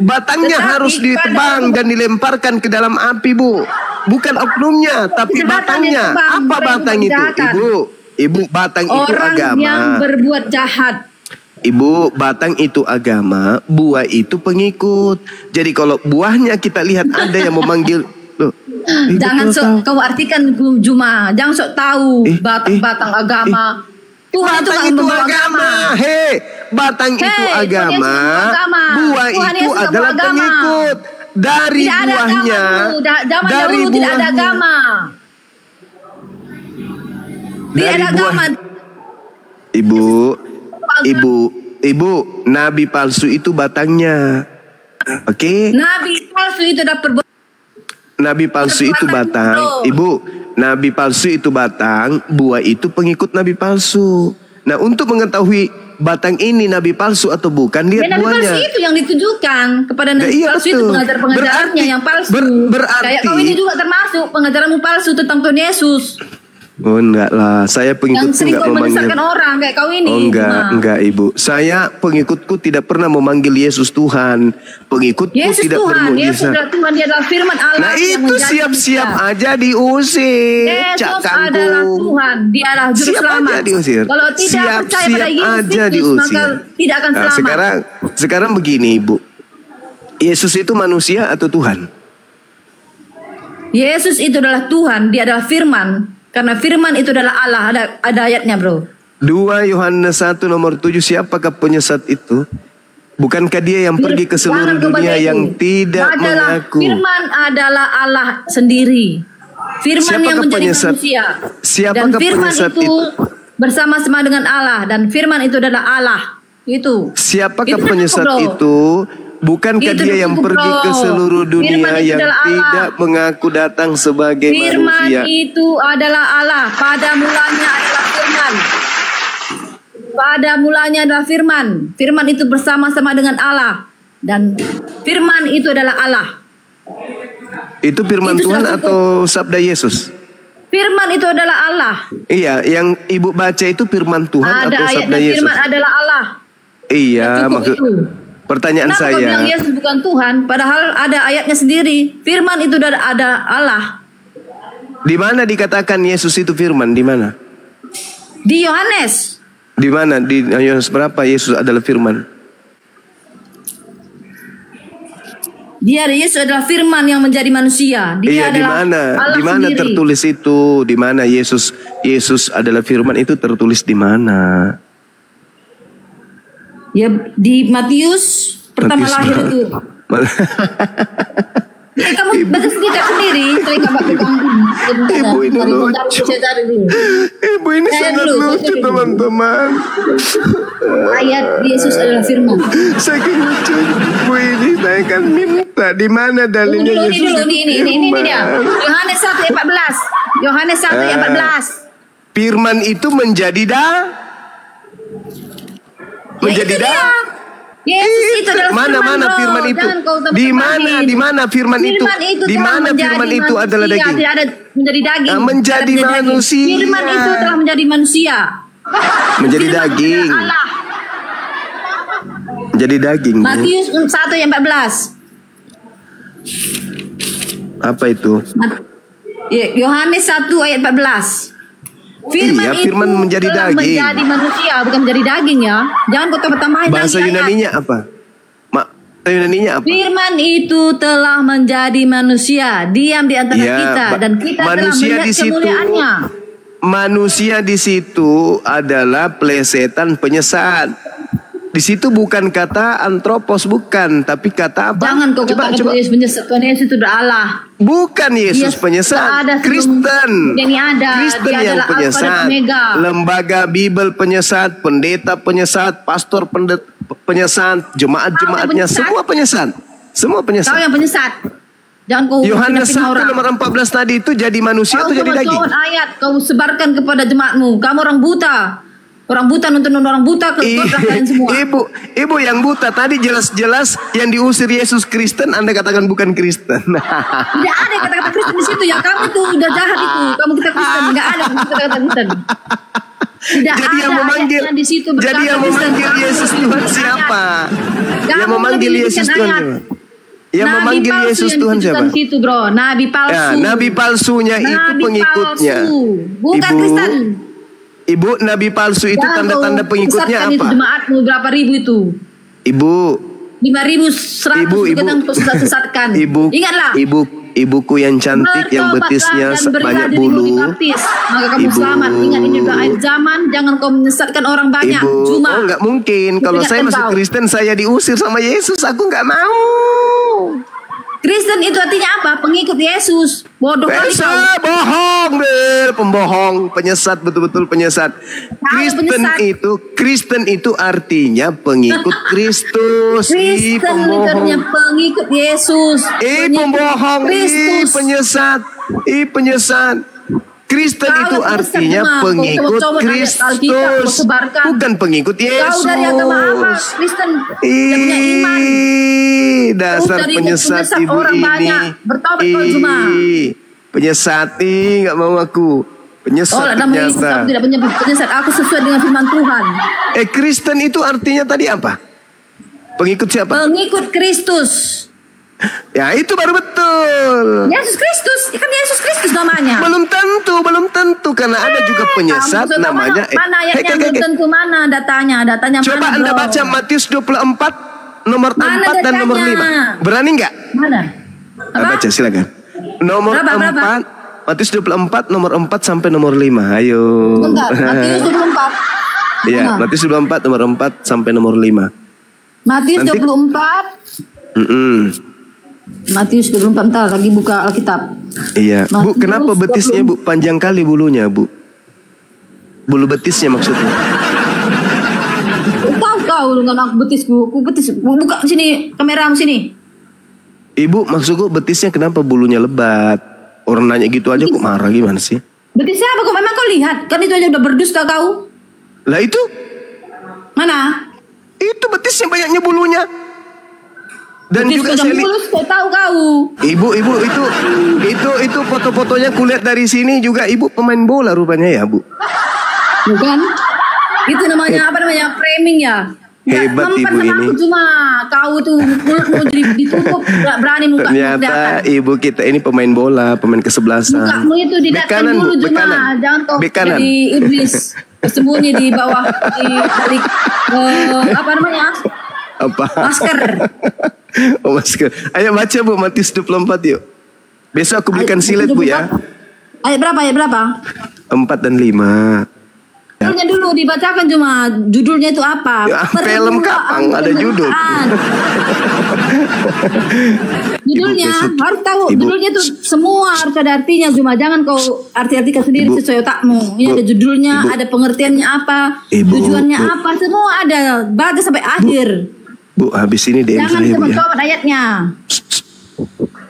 batangnya harus ditebang dan dilemparkan ke dalam api, Bu. Bukan oknumnya, tapi batangnya. Apa batang itu, Ibu, batang itu agama. Orang yang berbuat jahat. Ibu, batang itu agama, buah itu pengikut. Jadi kalau buahnya kita lihat ada yang memanggil, jangan sok kau artikan Juma, jangan sok tahu batang agama. Tuhan itu agama. Batang itu agama, buah itu adalah pengikut. Dari buahnya, dari buahnya. Tidak ada agama. Tidak ada agama. Ibu, nabi palsu itu batangnya. Oke? Nabi palsu itu dapat. Nabi palsu itu batang, Ibu. Nabi palsu itu batang, buah itu pengikut nabi palsu. Nah, untuk mengetahui batang ini nabi palsu atau bukan, lihat nabi buahnya. Nabi palsu itu yang ditujukan kepada nabi palsu itu pengajar-pengajarnya yang palsu. Kayak kau ini juga termasuk pengajaranmu palsu tentang Tuhan Yesus. Oh, enggak lah, saya pengikutku enggak memanggil orang kayak kau ini. Oh, enggak Ibu. Saya pengikutku tidak pernah memanggil Yesus Tuhan. Pengikutku Yesus tidak bermujizat. Yesus adalah Tuhan, dia adalah firman Allah. Nah, itu siap-siap aja diusir. Yesus adalah Tuhan, dia adalah juru selamat. Kalau tidak percaya pada Yesus, maka tidak akan selamat. Sekarang begini, Ibu. Yesus itu manusia atau Tuhan? Yesus itu adalah Tuhan, dia adalah firman. Karena firman itu adalah Allah. Ada ayatnya, bro. 2 Yohanes 1 nomor 7, siapakah penyesat itu? Bukankah dia yang pergi ke seluruh dunia yang tidak mengaku? Firman adalah Allah sendiri. Firman yang menjadi manusia. Dan firman itu bersama-sama dengan Allah. Dan firman itu adalah Allah. Itu. Siapakah penyesat itu? Bukankah dia yang pergi ke seluruh dunia yang tidak mengaku datang sebagai manusia? Firman itu adalah Allah. Pada mulanya adalah firman. Pada mulanya adalah firman. Firman itu bersama-sama dengan Allah. Dan firman itu adalah Allah. Itu firman Tuhan atau sabda Yesus? Firman itu adalah Allah. Iya, yang Ibu baca itu firman Tuhan atau sabda Yesus? Firman adalah Allah. Iya, maksud pertanyaan kenapa saya. Bilang Yesus bukan Tuhan, padahal ada ayatnya sendiri. Firman itu ada Allah. Di mana dikatakan Yesus itu firman? Di mana? Di Yohanes. Di mana? Di Yohanes berapa Yesus adalah firman? Dia Yesus adalah firman yang menjadi manusia. Dia di mana? Di mana tertulis itu? Di mana Yesus adalah firman itu tertulis di mana? Ya di Matius pertama lahir itu. Kamu baca sendiri, Ibu ini lucu. Ibu ini sangat lucu, teman-teman. Ayat Yesus adalah firman. Saking lucu Ibu ini, saya kan minta di mana dalilnya Yesus itu ini dia. Yohanes 1:14. Yohanes 1:14. Firman itu menjadi Yesus itu adalah mana firman itu? Di mana firman itu? Di mana firman itu adalah daging? Tidak ada menjadi daging. Menjadi manusia. Firman itu telah menjadi manusia. Menjadi daging. Menjadi daging. Bu. Matius 1 ayat 14. Apa itu? Yohanes 1 ayat 14. Firman Iya, itu firman menjadi telah daging. menjadi manusia, bukan menjadi daging ya. Jangan kau tambah-tambahin Bahasa lagi ayat. Yunaninya apa? Bahasa Yunaninya apa? Firman itu telah menjadi manusia, diam di antara Ya, kita, dan kita telah manusia melihat di situ. kemuliaannya. Manusia di situ adalah plesetan penyesat. Di situ bukan kata antropos, bukan, tapi kata apa? Jangan kau katakan Yesus penyesat. Tuhan Yesus itu adalah Allah. Bukan Yesus Dia penyesat, ada sebelum Kristen. ini ada. Kristen Dia yang adalah Alpha penyesat. dan Omega. Lembaga Bible penyesat, pendeta penyesat, pastor penyesat, jemaat-jemaatnya penyesat. semua penyesat. Semua Kau penyesat. yang penyesat. Jangan kau Yohanes 1 fitnah orang. nomor 14 tadi itu jadi manusia Kau atau jadi daging? coba ayat kau sebarkan kepada jemaatmu. Kamu orang buta. Orang buta nonton orang buta ke kalian semua. Ibu yang buta tadi jelas-jelas yang diusir Yesus Kristen, Anda katakan bukan Kristen. Tidak ada kata-kata Kristen di situ ya. Kamu tuh udah jahat itu. Kamu kita Kristen. Tidak ada kata-kata Kristen. Tidak Jadi ada yang memanggil, ayat di situ jadi berkata yang Kristen. memanggil Yesus Tuhan siapa? Kamu Yang memanggil lebih Yesus bikin Tuhan ayat. siapa? Yang Nabi memanggil palsu Yesus yang Tuhan ditujukan siapa? di situ, bro. Nabi palsu. Ya, nabi palsunya itu Nabi pengikutnya. palsu. Bukan Ibu, Kristen. Ibu, nabi palsu itu Jangan tanda-tanda kau pengikutnya sesatkan itu apa? jemaatmu berapa ribu itu? Ibu, 5.100 Ibu, kadang kau sesatkan. Ibu, Ingatlah. ibuku yang cantik, yang betisnya Bertobatlah dan berilah banyak dirimu bulu. dibaptis, maka kamu Ibu. selamat. Ingat ini udah akhir zaman. Jangan kau menyesatkan orang banyak. Ibu, Cuma oh nggak mungkin. Kalau saya ingatkan masuk kau. Kristen, saya diusir sama Yesus. Aku nggak mau. Kristen itu artinya apa? Pengikut Yesus. Bodoh kali kau. Bohong, Bel. Pembohong, penyesat, betul-betul penyesat. Kristen itu artinya pengikut Kristus. Kristen itu artinya pengikut Yesus. Pembohong, Kristus. penyesat, penyesat. Kristen Kau itu yang artinya penyesat, pengikut coba-coba ayat Alkitab, kau Kristus, sebarkan. bukan pengikut Yesus. Kau dari agama apa? Kristen yang punya iman. Dasar dari penyesat ibu orang ini. banyak. Bertobat kau cuma. Penyesat, nggak mau aku. Penyesat Namanya Yesus, ternyata. aku tidak penyesat. Aku sesuai dengan firman Tuhan. Kristen itu artinya tadi apa? Pengikut siapa? Pengikut Kristus. Ya itu baru betul. Yesus Kristus, kan Yesus Kristus namanya. Belum tentu karena ada juga penyesat Kamu namanya. Mana ayatnya belum tentu, mana datanya? Datanya Coba mana? Anda bro? baca Matius 24 nomor Mana 4 dan nomor datanya? 5. Berani nggak? Mana? Baca silakan. Nomor Berapa? 4 Matius 24 nomor 4 sampai nomor 5. Ayo. Bentar, Matius 24. Iya, Matius 24 nomor 4 sampai nomor 5. Matius Nanti- 24. Matius 24, ntar lagi buka Alkitab. Iya. Bu, Matius kenapa betisnya, Bu? Panjang kali bulunya, Bu. Bulu betisnya maksudnya. Tahu lu nggak aku betisku, aku betis. Buka sini kameramu sini. Ibu, maksudku betisnya kenapa bulunya lebat? Orang nanya gitu aja kok marah, gimana sih? Betisnya apa kok? Memang kau lihat? Kan itu aja udah berdusta kau. Lah itu, Mana? itu betisnya banyaknya bulunya. Dan Betis juga udah saya lihat, mulus, kau tahu kau. Ibu itu foto-fotonya kulihat dari sini juga Ibu pemain bola rupanya ya, Bu. Bukan? Itu namanya apa namanya? Framing ya. Hebat Mempan ibu sama ini. aku cuma kau tuh mulutmu jadi ditutup, nggak berani muka Ternyata ibu kita ini pemain bola, pemain kesebelasan. Mukamu itu Bek didatkan kanan, Bu, dulu bek cuma kanan. jangan kau Bek kanan. jadi iblis tersembunyi di bawah di balik apa namanya? Apa? Masker. Oh, masker. Ayo baca, Bu, Matius 24 yuk. Besok aku belikan silet, Bu, ya. Ayat berapa? Ayat berapa? 4 dan 5. Judulnya dulu dibacakan cuma judulnya itu apa? Ya, film Kapang ada judul. Judulnya Ibu, besok- harus tahu. Ibu- Judulnya itu semua harus ada artinya, cuma jangan kau arti-artikan sendiri Ibu- sesuai otakmu. Ini Bu- ada judulnya, Ibu- ada pengertiannya apa, Ibu- tujuannya Bu- apa, semua ada. Baca sampai akhir. Bu, habis ini DM Jangan saya, Bu, cuma ya. coba ayatnya.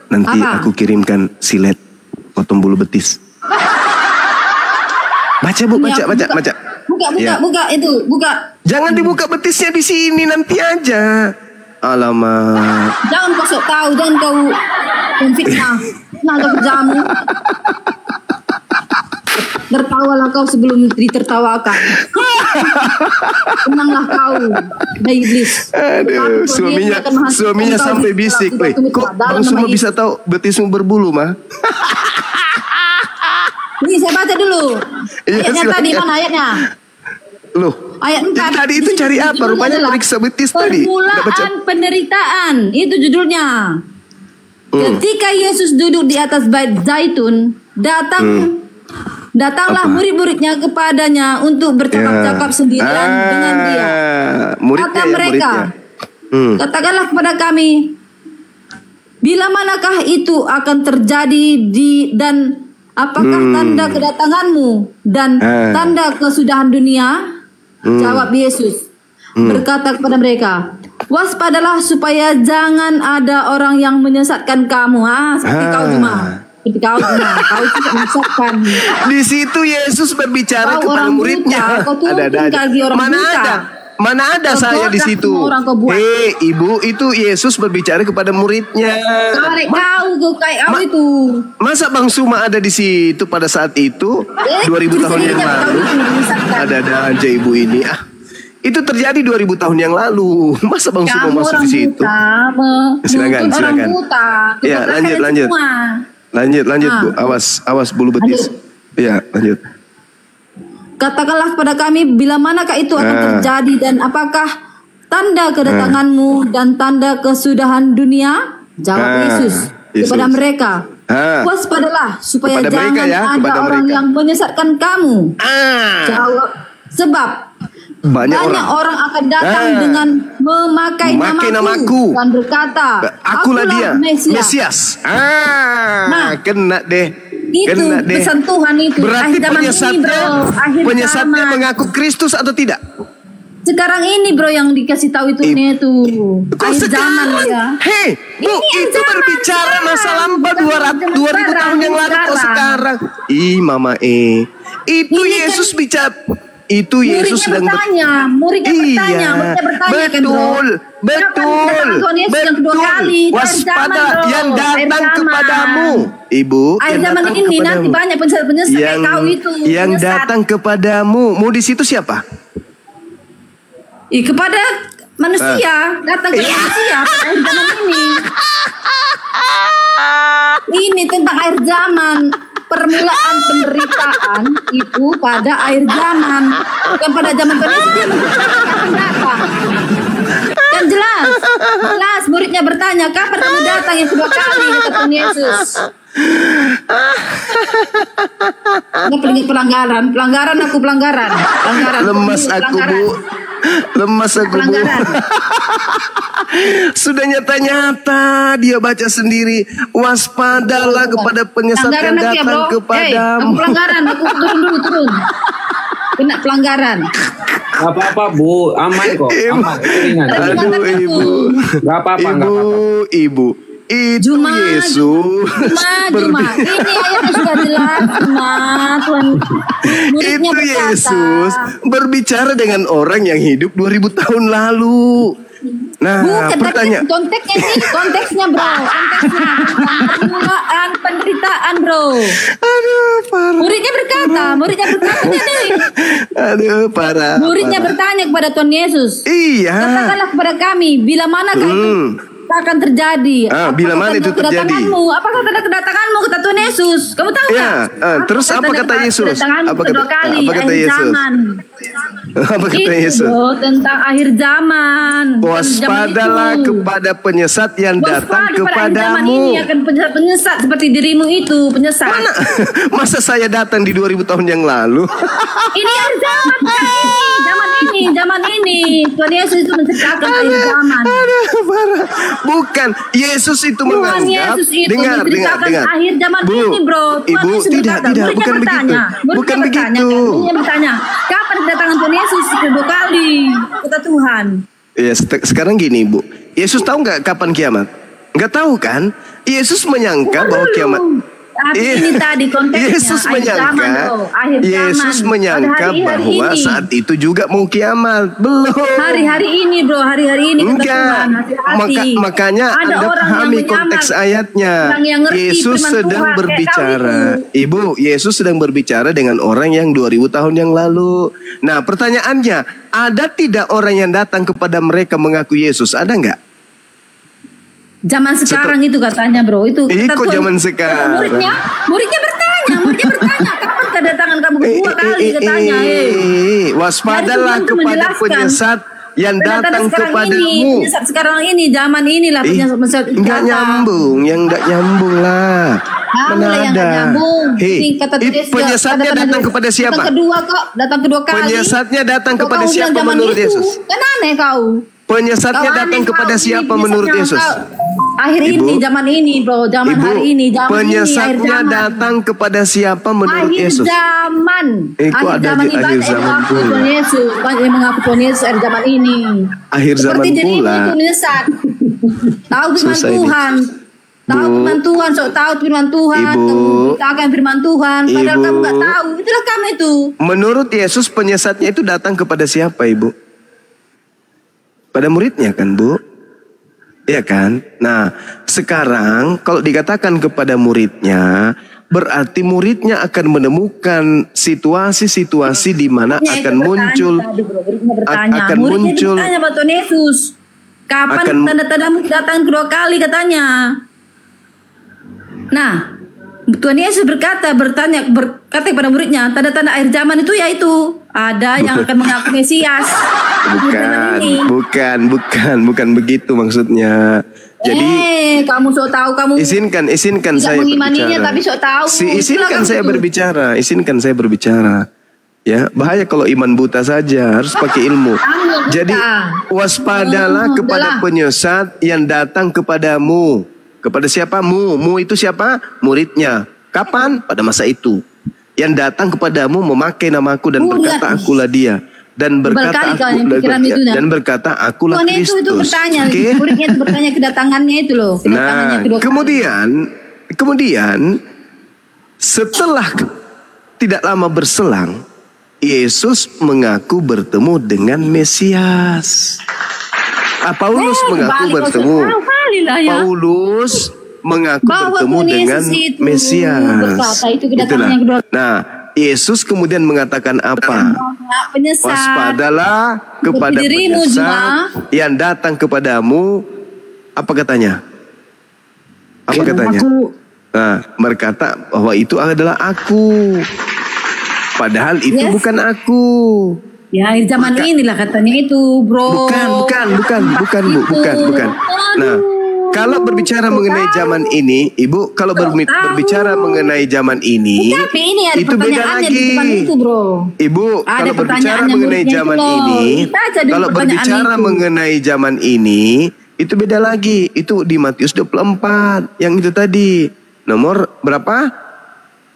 Nanti Apa? aku kirimkan silet potong bulu betis. Baca, Bu, baca. Buka Ya. itu, buka. Jangan dibuka betisnya di sini, nanti aja. Alamak. Jangan kau sok tahu, jangan kau memfitnah. Nah, kau kerjamu. Tertawalah kau sebelum ditertawakan. Tenanglah kau, hai iblis. Aduh, suaminya sampai bisik. Kok Bang Suma bisa tahu betismu berbulu, mah? Ini saya baca dulu. Ayatnya tadi mana ayatnya? Loh, Ayat 4. tadi itu cari apa? Rupanya periksa betis tadi. Permulaan penderitaan, itu judulnya. Ketika Yesus duduk di atas bait zaitun, datanglah murid-muridnya kepadanya untuk bercakap-cakap sendirian dengan dia. Kata mereka, katakanlah kepada kami, bila manakah itu akan terjadi dan apakah tanda kedatanganmu dan tanda kesudahan dunia? Jawab Yesus, berkata kepada mereka, waspadalah supaya jangan ada orang yang menyesatkan kamu. Seperti kau cuma. Kau tidak menyesatkan. Di situ Yesus berbicara kepada muridnya. Mana ada saya di situ? Ibu, itu Yesus berbicara kepada muridnya. Kau itu. Masa Bang Suma ada di situ pada saat itu? 2000 tahun yang lalu. Ada aja ibu ini. Itu terjadi 2000 tahun yang lalu. Masa Bang Suma masuk di situ? Silakan. Ya, lanjut Bu. Awas bulu betis. Ya, lanjut. Katakanlah kepada kami bila manakah itu akan terjadi dan apakah tanda kedatanganmu dan tanda kesudahan dunia? Jawab Yesus kepada mereka, waspadalah supaya jangan ada orang yang menyesatkan kamu. Jawab, sebab banyak orang akan datang dengan memakai namaku dan berkata, akulah dia, Mesias. Kena deh. Itu pesan Tuhan itu. Berarti penyesatnya mengaku Kristus atau tidak? Sekarang ini bro yang dikasih tahu itu akhir zaman ya. Hei, Bu, itu berbicara masa lampau 2000 tahun yang lalu kok sekarang. Mama itu Yesus bicara. Itu Yesus sedang muridnya bertanya, betul. Waspada yang datang kepadamu, Ibu. Akhir zaman ini nanti banyak penyesat kayak kau itu. Yang datang kepadamu, mau di situ siapa? Kepada manusia, datang ke manusia akhir zaman ini. Ini tentang akhir zaman. Permulaan penderitaan itu pada akhir zaman, bukan pada zaman Yesus akan datang. Dan jelas muridnya bertanya, kapan kamu datang yang kedua kali, kata Tuhan Yesus. Pelanggaran aku. Lemas aku Bu. Sudah nyata-nyata dia baca sendiri, waspadalah kepada penyesat yang datang kepadamu. Pelanggaran, aku turun. Kena pelanggaran. Gak apa-apa Bu, aman kok. Aman, ringan. Aduh Ibu. Gak apa-apa. Ibu. Itu Yesus. Juma. Ini ayatnya sudah jelas, Tuhan. Itu Yesus berbicara dengan orang yang hidup 2000 tahun lalu. Nah, pertanyaan konteksnya bro, permulaan penderitaan bro. Aduh, parah. Muridnya berkata nih. Aduh, parah. Muridnya bertanya kepada Tuhan Yesus. Iya. Katakanlah kepada kami, bila manakah itu akan terjadi? Bila mana itu terjadi? Apakah tanda kedatanganmu, kata Tuhan Yesus? Kamu tahu nggak? Terus apa kata Yesus? Apa kata Yesus? Apa kata Yesus? Tentang akhir zaman. Waspadalah kepada penyesat yang datang kepadamu. Ini akan penyesat seperti dirimu itu, penyesat. Mana? Masa saya datang di 2000 tahun yang lalu? Ini akhir zaman ini. Tuhan Yesus itu menceritakan akhir zaman. Parah. Bukan, Yesus itu menganggap. Dengar. Akhir zaman ini bro. Ibu, tidak, bukan begitu. Bukan begitu. Muridnya bertanya, kapan kedatangan Tuhan Yesus kedua kali? Kata Tuhan. Ya, sekarang gini Bu, Yesus tahu nggak kapan kiamat? Nggak tahu kan? Yesus menyangka bahwa kiamat. Tapi ini tadi konteksnya Yesus akhir zaman, menyangka, bro. Akhir Yesus zaman. menyangka Pada hari-hari bahwa ini. saat itu juga mau kiamat. Belum. Hari-hari ini bro, hari-hari ini kata Enggak. Tuhan, hati-hati. Makanya Ada Anda orang yang pahami menyamar, konteks ayatnya. orang yang ngerti Yesus firman sedang Tuhan, kayak berbicara. kau itu. Ibu, Yesus sedang berbicara dengan orang yang 2000 tahun yang lalu. Nah, pertanyaannya, ada tidak orang yang datang kepada mereka mengaku Yesus? Ada enggak? Zaman sekarang itu katanya bro, itu kata Kok Tuhan, zaman sekarang? Muridnya bertanya, kapan kedatangan kamu kedua kali katanya. Waspadalah Tuhan tuh kepada menjelaskan. penyesat yang datang kepadamu. Penyesat sekarang ini, zaman inilah penyesat Enggak nyambung, yang enggak nyambung lah. Kamu lah yang nggak nyambung. Ini kata Yesus, penyesatnya datang kepada siapa? Datang kedua kali. Penyesatnya datang Kok kepada kau bilang siapa zaman menurut itu? Yesus? Kan aneh kau. Penyesatnya Kau datang aneh kepada kau. siapa Ini menurut penyesatnya Yesus? Akhir ini, zaman ini bro, zaman Ibu, hari ini, zaman penyesatnya ini, akhir zaman. datang kepada siapa menurut Akhir Yesus? zaman. Kok ada di ini akhir banyak yang zaman mengaku pula? Tuhan Yesus, banyak yang mengaku Tuhan Yesus akhir zaman ini. Akhir zaman Seperti dirimu pula. itu menyesat. Tahu firman Susah ini. Tuhan. Tahu Bu. firman Tuhan, sok tahu firman Tuhan, Ibu. kamu beritakan firman Tuhan, padahal Ibu. kamu nggak tahu. Itulah kamu itu. Menurut Yesus penyesatnya itu datang kepada siapa, Ibu? Pada muridnya kan, Bu? Iya kan? Nah, sekarang kalau dikatakan kepada muridnya, berarti muridnya akan menemukan situasi-situasi di mana Muridnya akan itu muncul bertanya tadi, bro. Muridnya bertanya. akan Muridnya muncul bertanya buat Tuhan Yesus. Kapan akan- tanda-tandamu datang kedua kali katanya. Nah, Tuhan Yesus berkata kepada muridnya, tanda-tanda akhir zaman itu yaitu ada yang akan mengaku Mesias. bukan begitu maksudnya. Jadi kamu sok tahu kamu izinkan tidak saya mengimaninya, berbicara. tapi sok tahu. Izinkan Itulah saya berbicara. Ya, bahaya kalau iman buta saja, harus pakai ilmu. buta. Jadi waspadalah kepada penyesat yang datang kepadamu. Kepada siapa? Mu itu siapa? Muridnya. Kapan? Pada masa itu. Yang datang kepadamu memakai namaku dan berkata akulah dia. Dan berkata akulah Tuhan itu Kristus. bertanya, Oke? muridnya itu bertanya kedatangannya itu loh. Kedatangannya Nah, kedua kali. kemudian setelah tidak lama berselang, Yesus mengaku bertemu dengan Mesias. Paulus mengaku bertemu. Paulus mengaku Bahwa bertemu Tuhan dengan Yesus itu Mesias. berkata, itu kedatangan yang Itulah. kedua. Nah, Yesus kemudian mengatakan apa? Penyesat. Waspadalah kepada Dirimu penyesat yang datang kepadamu. Apa katanya? Apa katanya? Nah, berkata bahwa itu adalah aku. Padahal itu Yes. bukan aku. Ya, akhir zaman inilah katanya itu, bro. Bukan, Bu, bukan. Nah, kalau berbicara mengenai zaman ini, Ibu, kalau berbicara mengenai zaman ini, Tapi ini ada itu beda pertanyaannya di lagi. depan itu, bro. Ibu, Ada kalau berbicara pertanyaannya mengenai muridnya zaman itu loh. ini, Kita aja dulu kalau pertanyaan berbicara itu. mengenai zaman ini, itu beda lagi. Itu di Matius 24, yang itu tadi. Nomor berapa?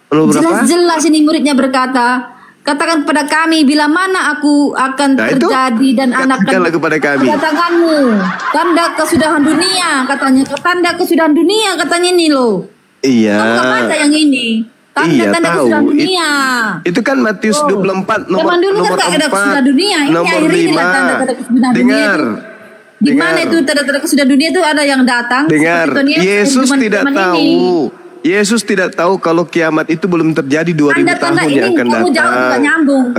Nomor berapa? Jelas-jelas ini muridnya berkata, katakan kepada kami bila mana aku akan Nah, itu terjadi dan anak katakanlah kepada kami. kedatanganmu, tanda kesudahan dunia katanya, tanda kesudahan dunia katanya ini loh. Iya. Kamu nggak baca yang ini? Tanda-tanda tahu. kesudahan dunia. Itu kan Matius 24 nomor Zaman dulu nomor kan gak ada 4, kesudahan dunia. Ini nomor akhir ini 5. lah tanda-tanda kesudahan dunia Dengar. itu. Di mana itu tanda-tanda kesudahan dunia itu ada yang datang. Dengar. seperti Tuhan Yesus zaman- tidak zaman tahu. ini. Yesus tidak tahu kalau kiamat itu belum terjadi 2000 Tanda-tanda tahun ini yang akan kamu datang. jauh nggak nyambung, Oke.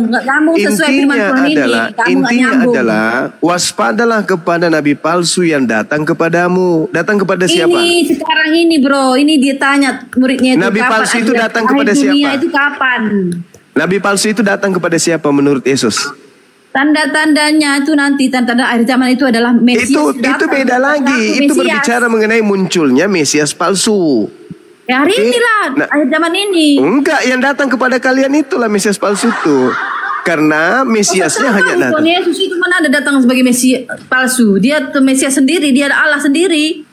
nggak nyambung sesuai firman Tuhan ini. Kamu nggak Intinya nyambung. adalah waspadalah kepada nabi palsu yang datang kepadamu. Datang kepada siapa? Ini sekarang ini bro, ini dia tanya muridnya itu. Nabi kapan palsu itu akhir- datang akhir kepada dunia siapa? itu kapan? Nabi palsu itu datang kepada siapa menurut Yesus? Tanda-tandanya itu nanti tanda-tanda akhir zaman itu adalah Mesias. Itu datang, beda lagi. Itu Mesias. berbicara mengenai munculnya Mesias palsu. Ya hari Oke. inilah Nah, akhir zaman ini. Enggak, yang datang kepada kalian itulah Mesias palsu itu. Karena Mesiasnya hanya datang. Tuhan Yesus itu mana ada datang sebagai Mesias palsu? Dia tuh Mesias sendiri, dia Allah sendiri.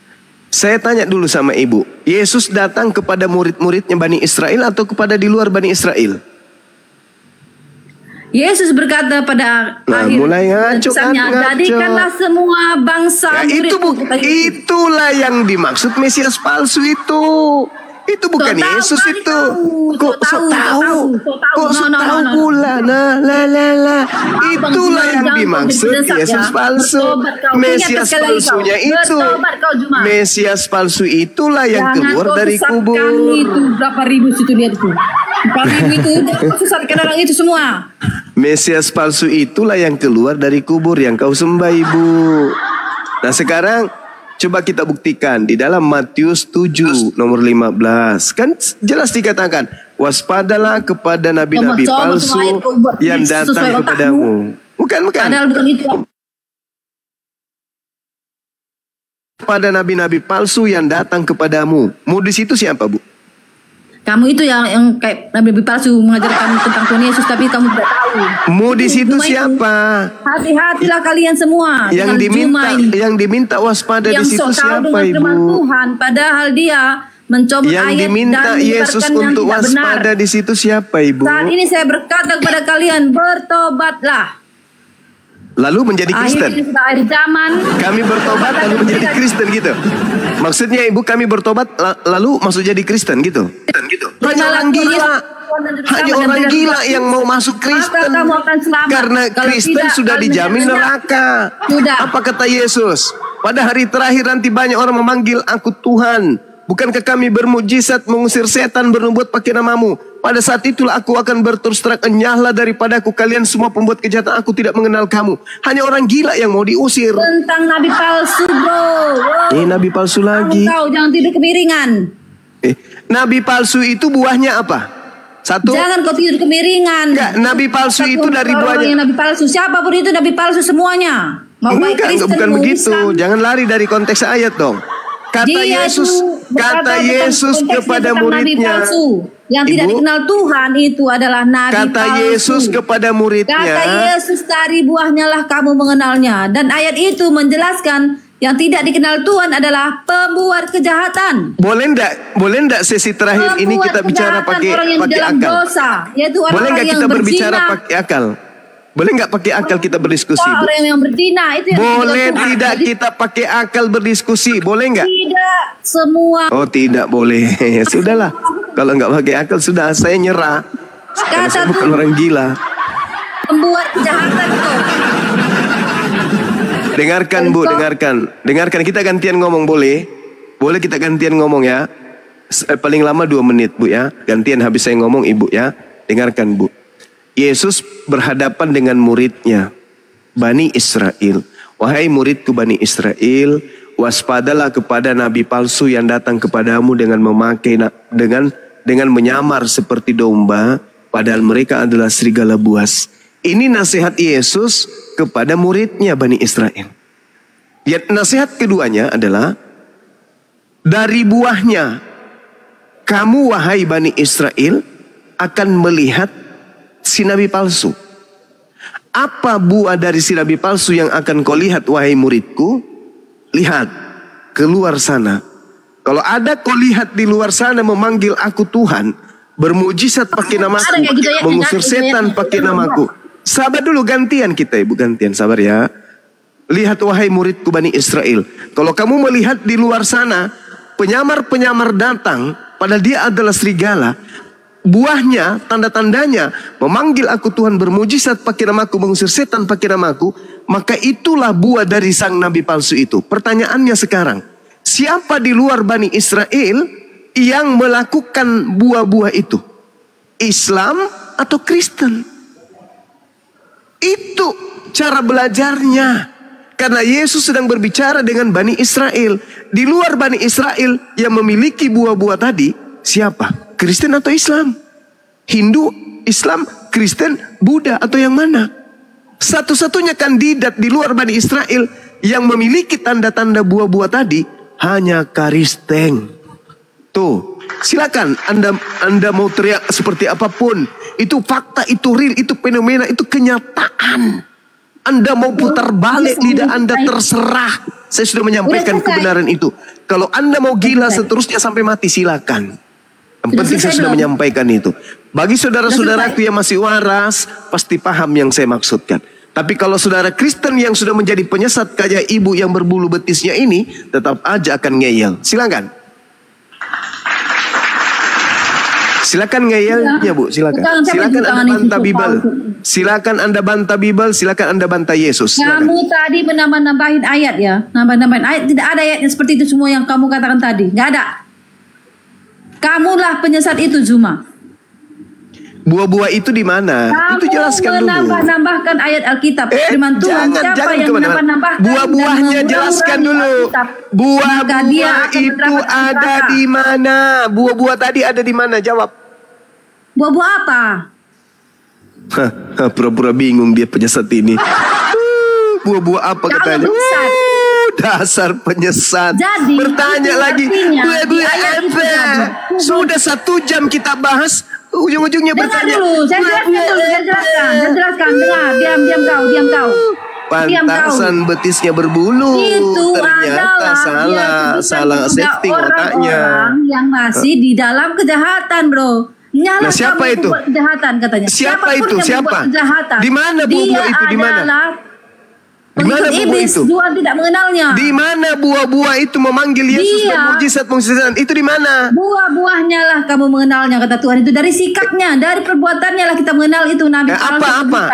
Saya tanya dulu sama ibu, Yesus datang kepada murid-muridnya Bani Israel atau kepada di luar Bani Israel? Yesus berkata pada Nah, akhir mulai ngaco kan, pesannya, ngaco. jadikanlah semua bangsa Ya, muridku," kata Yesus. itulah yang dimaksud Mesias palsu itu. Itu bukan So tahu, Yesus kali itu. tahu. Kok So so tahu, tahu? so tahu. Kok so No, no, tahu no, no. pula? Nah. Itulah yang jangan dimaksud kau jadi Yesus pedesak, ya. palsu. Bertobat kau. Mesias Ingat sekali lagi palsunya kau. itu. Bertobat kau, Juma. Mesias palsu itulah yang Jangan keluar kau dari sesatkan kubur. itu berapa ribu situ lihat itu. 4.000 itu jangan kau sesatkan orang itu semua. Mesias palsu itulah yang keluar dari kubur yang kau sembah, Ibu. Nah sekarang coba kita buktikan di dalam Matius 7 nomor 15. Kan jelas dikatakan, waspadalah kepada nabi-nabi Coba palsu semua ayat kau buat yang sesuai datang otakmu. kepadamu. Bukan. Padahal bukan itu. Pada nabi-nabi palsu yang datang kepadamu. Modus itu siapa, Bu? Kamu itu yang kayak nabi palsu mengajarkan tentang Tuhan Yesus tapi kamu tidak tahu. Modus itu Cuma siapa? Hati-hatilah kalian semua. Yang diminta waspada di yang situ sok tahu siapa, dengan firman Ibu? Padahal padahal dia mencobot Yang ayat diminta dan Yesus menyebarkan yang untuk tidak benar. waspada di situ siapa, Ibu? Saat ini saya berkata kepada kalian, bertobatlah. Lalu menjadi Kristen. Akhirnya sudah akhir zaman. Kami bertobat lalu menjadi Kristen gitu. Maksudnya Ibu kami bertobat lalu masuk jadi Kristen gitu. Hanya orang gila. Hanya orang gila yang mau masuk Kristen. Maka kamu akan selamat. Karena Kalau Kristen tidak, sudah kalian dijamin tidak. neraka. Sudah. Apa kata Yesus? Pada hari terakhir nanti banyak orang memanggil aku Tuhan. Bukankah kami bermujizat mengusir setan bernubuat pakai namamu? Pada saat itulah aku akan berterus terang, enyahlah daripadaku kalian semua pembuat kejahatan, aku tidak mengenal kamu. Hanya orang gila yang mau diusir. Tentang nabi palsu, bro. Nabi palsu lagi. Kau jangan tidur kemiringan. Nabi palsu itu buahnya apa? Satu. Jangan kau tidur kemiringan. Enggak, nabi palsu itu dari Orang buahnya. yang nabi palsu, siapapun itu nabi palsu semuanya. Mau baik Enggak, Kristen, bukan mau begitu. Islam. Jangan lari dari konteks ayat dong. Kata Dia Yesus, itu berkata kata tentang Yesus konteksnya kepada tentang nabi muridnya. palsu. Yang tidak Ibu, dikenal Tuhan itu adalah nabi kata palsu. Yesus kepada muridnya. Kata Yesus, dari buahnya lah kamu mengenalnya. Dan ayat itu menjelaskan yang tidak dikenal Tuhan adalah pembuat kejahatan. Boleh enggak sesi terakhir ini kita bicara pakai orang yang di dalam akal? dosa, yaitu Boleh orang-orang enggak yang kita berbicara berzina. pakai akal? Boleh enggak pakai akal kita berdiskusi, Bu? Orang yang berzina itu yang Boleh dikenal Tuhan. tidak Jadi, kita pakai akal berdiskusi? Boleh enggak? tidak semua. Oh tidak boleh. Sudahlah. Kalau enggak pakai akal sudah saya nyerah. Karena saya bukan orang gila. Pembuat kejahatan itu. Dengarkan Bu, dengarkan. Kita gantian ngomong boleh? Boleh kita gantian ngomong ya? Paling lama 2 menit Bu ya. Gantian habis saya ngomong Ibu ya. Dengarkan Bu. Yesus berhadapan dengan muridnya, Bani Israel. Wahai muridku Bani Israel, waspadalah kepada nabi palsu yang datang kepadamu dengan dengan menyamar seperti domba, padahal mereka adalah serigala buas. Ini nasihat Yesus kepada muridnya Bani Israel. Ya, nasihat keduanya adalah dari buahnya kamu wahai Bani Israel akan melihat si nabi palsu. Apa buah dari si nabi palsu yang akan kau lihat wahai muridku? Lihat keluar sana. Kalau ada kau lihat di luar sana memanggil aku Tuhan, bermujizat pakai namaku, mengusir setan pakai namaku. Sabar dulu, gantian kita Ibu, gantian, sabar ya. Lihat wahai muridku Bani Israel, kalau kamu melihat di luar sana penyamar-penyamar datang, padahal dia adalah serigala, buahnya, tanda-tandanya memanggil aku Tuhan, bermujizat pakai namaku, mengusir setan pakai namaku, maka itulah buah dari sang nabi palsu itu. Pertanyaannya sekarang, siapa di luar Bani Israel yang melakukan buah-buah itu? Islam atau Kristen? Itu cara belajarnya. Karena Yesus sedang berbicara dengan Bani Israel. Di luar Bani Israel yang memiliki buah-buah tadi, siapa? Kristen atau Islam? Hindu, Islam, Kristen, Buddha atau yang mana? Satu-satunya kandidat di luar Bani Israel yang memiliki tanda-tanda buah-buah tadi hanya Kristen. Tuh, silakan Anda mau teriak seperti apapun. Itu fakta, itu real, itu fenomena, itu kenyataan. Anda mau putar balik lidah Anda, terserah. Saya sudah menyampaikan kebenaran itu. Kalau Anda mau gila seterusnya sampai mati, silakan. Yang penting saya sudah menyampaikan itu. Bagi saudara-saudaraku yang masih waras, pasti paham yang saya maksudkan. Tapi kalau saudara Kristen yang sudah menjadi penyesat kayak ibu yang berbulu betisnya ini, tetap aja akan ngeyel. Silakan. Silakan ngeyelnya Bu, silakan. Bukan, siapa Silakan yang Anda tangan bantah itu Bible. palsu? Silakan Anda bantah Bible, silakan Anda bantah Yesus. Silakan. Kamu tadi menambah-nambahin ayat ya. Nambah-nambahin ayat. Tidak ada ayat seperti itu semua yang kamu katakan tadi. Nggak ada. Kamulah penyesat itu, Zuma. Buah-buah itu di mana? Itu jelaskan dulu. Menambah-nambahkan ayat Alkitab. Firman Tuhan. Siapa jangan yang kemana-mana. menambah-nambahkan Buah-buahnya dan jelaskan mengurangi dulu. Alkitab, maka dia Buah-buah akan itu mendapat ada neraka. di mana? Buah-buah tadi ada di mana? Jawab. Buah-buah apa? Hah, pura-pura bingung dia penyesat ini. Buah-buah apa Kalau katanya? penyesat. Dasar penyesat. Jadi, Bertanya itu lagi, artinya, buah-buah di ayat itu apa? tadi. Sudah 1 jam kita bahas, ujung-ujungnya Dengar bertanya. dulu, saya jelaskan. Dengar, diam kau. Diam kau. Pantasan betisnya berbulu. Itu Ternyata adalah salah dia setting juga otaknya. orang-orang yang masih di dalam kejahatan, bro. Nyala Nah, siapa kamu itu? membuat kejahatan katanya. Siapa Siapapun itu? yang Siapa? membuat kejahatan. Di mana buah-buah itu? Di mana? Adalah Di mana pengikut buah-buah iblis, itu? Tuhan tidak mengenalnya. Di mana buah-buah itu memanggil Yesus Dia. bermujizat? Itu di mana? Buah-buahnya lah kamu mengenalnya, kata Tuhan. Itu dari sikapnya, dari perbuatannya lah kita mengenal itu Nabi palsu itu bukan.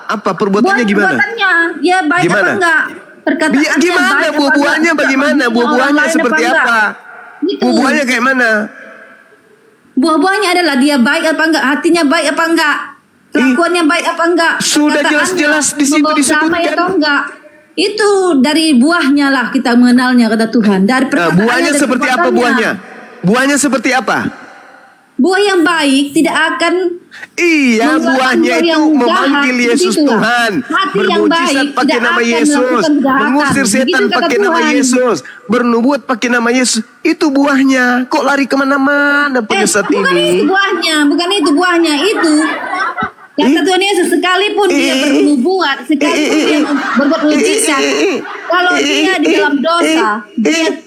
Apa perbuatannya gimana? Perbuatannya, ya baik Gimana? apa enggak? Perkataannya Dia gimana baik apa buah-buahnya enggak? bagaimana? Orang Buah-buahnya lain seperti enggak? apa? Itu. Buah-buahnya kayak mana? Buah-buahnya adalah dia baik apa enggak, hatinya baik apa enggak, kelakuannya baik apa enggak, Sudah perkataannya jelas-jelas di situ membawa damai disebutkan. atau enggak. Itu dari buahnya lah kita mengenalnya, kata Tuhan. Dari Nah, perkataannya, buahnya dari seperti apa perbuatannya. buahnya? Buahnya seperti apa? Buah yang baik tidak akan Iya, mengeluarkan buahnya buah itu yang memanggil jahat. Yesus Begitulah. Tuhan, Hati yang bermujizat baik pakai tidak nama akan Yesus, melakukan kejahatan. mengusir setan Begitu kata pakai nama Tuhan. Yesus, bernubuat pakai nama Yesus. Itu buahnya. Kok lari kemana-mana penyesat bukan ini? itu buahnya. Itu kata Tuhan Yesus, sekalipun dia bernubuat, sekalipun dia berbuat mujizat, kalau dia di dalam dosa,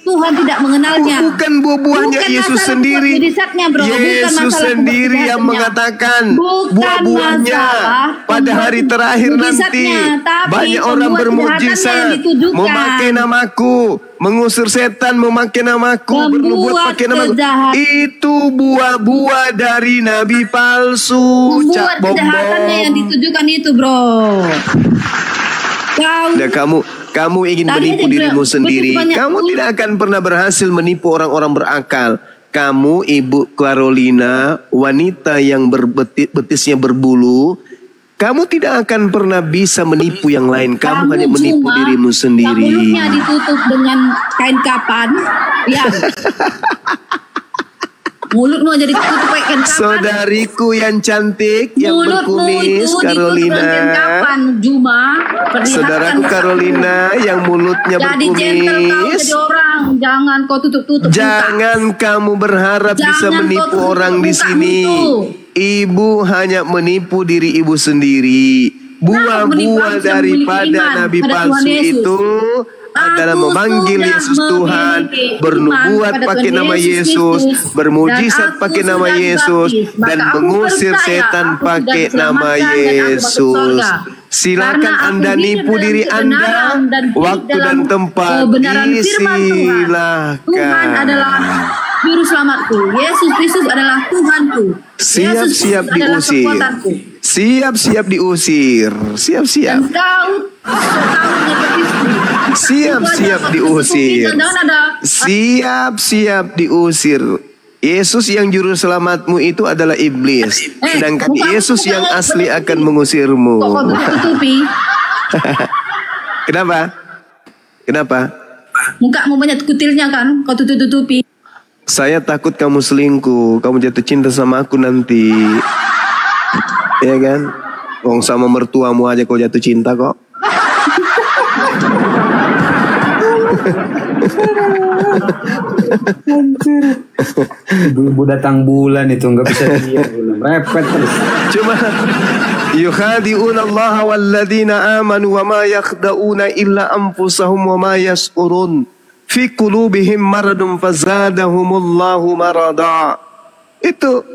Tuhan tidak mengenalnya. Bukan buah-buahnya Bukan Yesus masalah sendiri. mujizatnya, bro. Bukan Yesus masalah sendiri yang kejahatannya. mengatakan Bukan buah-buahnya masalah pada hari terakhir nanti mujizatnya, tapi banyak orang pembuat kejahatannya bermujizat yang ditujukan. memakai namaku, mengusir setan memakai namaku, bernubuat Membuat pakai namaku. kejahatan. Itu buah-buah dari nabi palsu. Membuat Cak kejahatannya yang Bombom. ditujukan itu, bro. Dan kamu ingin Tadi menipu aja dirimu begitu sendiri. banyak Kamu pun- tidak akan pernah berhasil menipu orang-orang berakal. Kamu, Ibu Carolina, wanita yang betisnya berbulu, kamu tidak akan pernah bisa menipu yang lain. Kamu hanya menipu cuma dirimu yang sendiri. mulutnya ditutup dengan kain kapan, ya. Mulutmu jadi ditutup pakai kain kapan. Saudariku yang cantik, yang Mulutmu berkumis, itu Carolina. ditutup dengan kain kapan, Juma. Perlihatkan Saudaraku kapan. Carolina yang mulutnya Jadi gentle kau berkumis. jadi orang, jangan kau tutup-tutup muka. Jangan kamu berharap Jangan bisa kau menipu tutup orang di muka sini. itu. Ibu hanya menipu diri ibu sendiri. Nah, menipu Buah-buah harus yang memiliki daripada iman nabi pada palsu Tuhan Yesus. itu adalah Aku memanggil sudah Yesus Tuhan, memiliki bernubuat iman pakai pada nama Tuhan Yesus, Kristus, bermujizat dan aku pakai nama sudah Yesus, dibaptis. dan Maka aku mengusir percaya setan aku sudah pakai nama diselamatkan dan aku masuk Yesus. surga. Silakan Karena aku Anda hidup nipu dalam diri Anda, kebenaran dan hidup waktu dalam dan tempat. kebenaran firman Tuhan. Silakan. Tuhan adalah juru selamatku. Yesus Kristus adalah Tuhanku. Yesus Siap-siap Kristus adalah diusir. kekuatanku. Siap-siap diusir. Siap-siap. Dan kau seperti Siap-siap diusir. Jangan ada Siap-siap diusir. Yesus yang juru selamatmu itu adalah iblis. Sedangkan bukan- Yesus yang bukan- asli akan mengusirmu. kok kau tutupi. Kenapa? Kenapa? Mukamu banyak kutilnya kan, kau tutupi. Saya takut kamu selingkuh. Kamu jatuh cinta sama aku nanti. Iya kan? Wong sama mertuamu aja kau jatuh cinta kok. Ibu datang bulan itu nggak bisa diam. Repet terus. Cuma yukhadi'una Allah walladzina amanu wa ma yakhda'una illa anfusahum wa ma yas'urun fi qulubihim maradun fazadahumullahu marada. Itu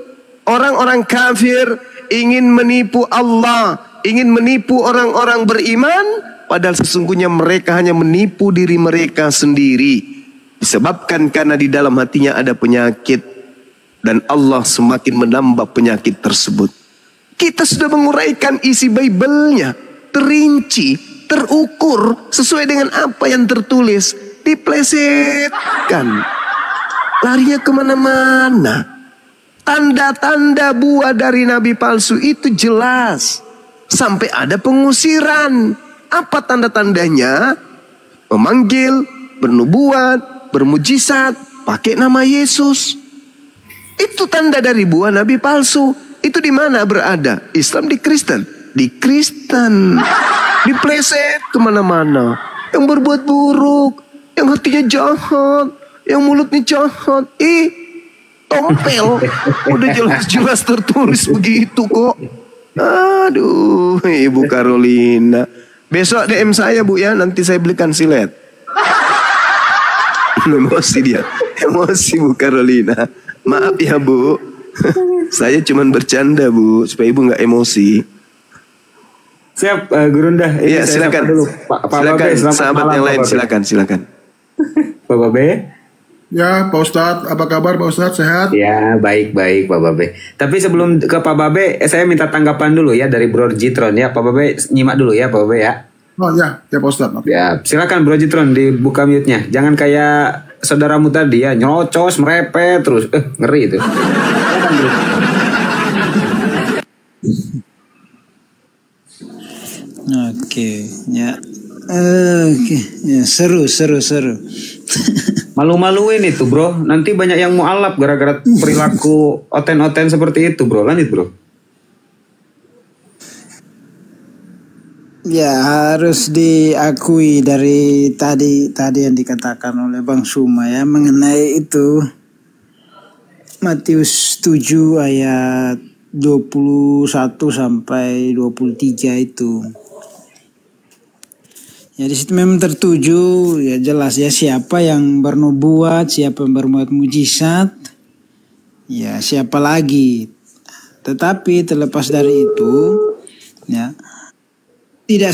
orang-orang kafir ingin menipu Allah, ingin menipu orang-orang beriman, padahal sesungguhnya mereka hanya menipu diri mereka sendiri. Disebabkan karena di dalam hatinya ada penyakit. dan Allah semakin menambah penyakit tersebut. Kita sudah menguraikan isi Bible-nya, terinci, terukur sesuai dengan apa yang tertulis, diplesetkan, larinya kemana-mana. Tanda-tanda buah dari nabi palsu itu jelas, sampai ada pengusiran. Apa tanda-tandanya? Memanggil, bernubuat, bermujizat, pakai nama Yesus. Itu tanda dari buah nabi palsu. Itu di mana berada? Islam di Kristen. Di Kristen. Dipleset kemana-mana. Yang berbuat buruk, yang hatinya jahat, yang mulutnya jahat. Tompel. Udah jelas-jelas tertulis begitu kok. Aduh, Ibu Carolina. Besok DM saya Bu ya, nanti saya belikan silet. Emosi dia. Emosi Bu Carolina. Maaf ya Bu. Saya cuman bercanda Bu, supaya Ibu nggak emosi. Siap, Gurunda. Iya, silakan dulu. Pak silakan, Babe, sahabat yang lain, silakan. Pak Babe. Ya, Pak Ustadz, apa kabar Pak Ustadz? Sehat? Ya, baik-baik Pak Babe. Tapi sebelum ke Pak Babe, saya minta tanggapan dulu ya dari Bro Jitron ya. Pak Babe nyimak dulu ya Pak Babe ya. Oh ya Pak Ustadz. Ya, silakan Bro Jitron dibuka mute-nya. Jangan kayak saudaramu tadi ya, nyerocos, merepet terus. Ngeri itu. Oke, ya. Oke, ya seru. Malu-maluin itu bro. Nanti banyak yang mualaf gara-gara perilaku oten-oten seperti itu bro. Lanjut bro. Ya harus diakui dari tadi yang dikatakan oleh Bang Suma ya mengenai itu Matius 7 ayat 21 sampai 23 itu. Ya di situ memang tertuju ya jelas ya siapa yang bernubuat, siapa yang berbuat mujizat, ya siapa lagi. Tetapi terlepas dari itu, ya tidak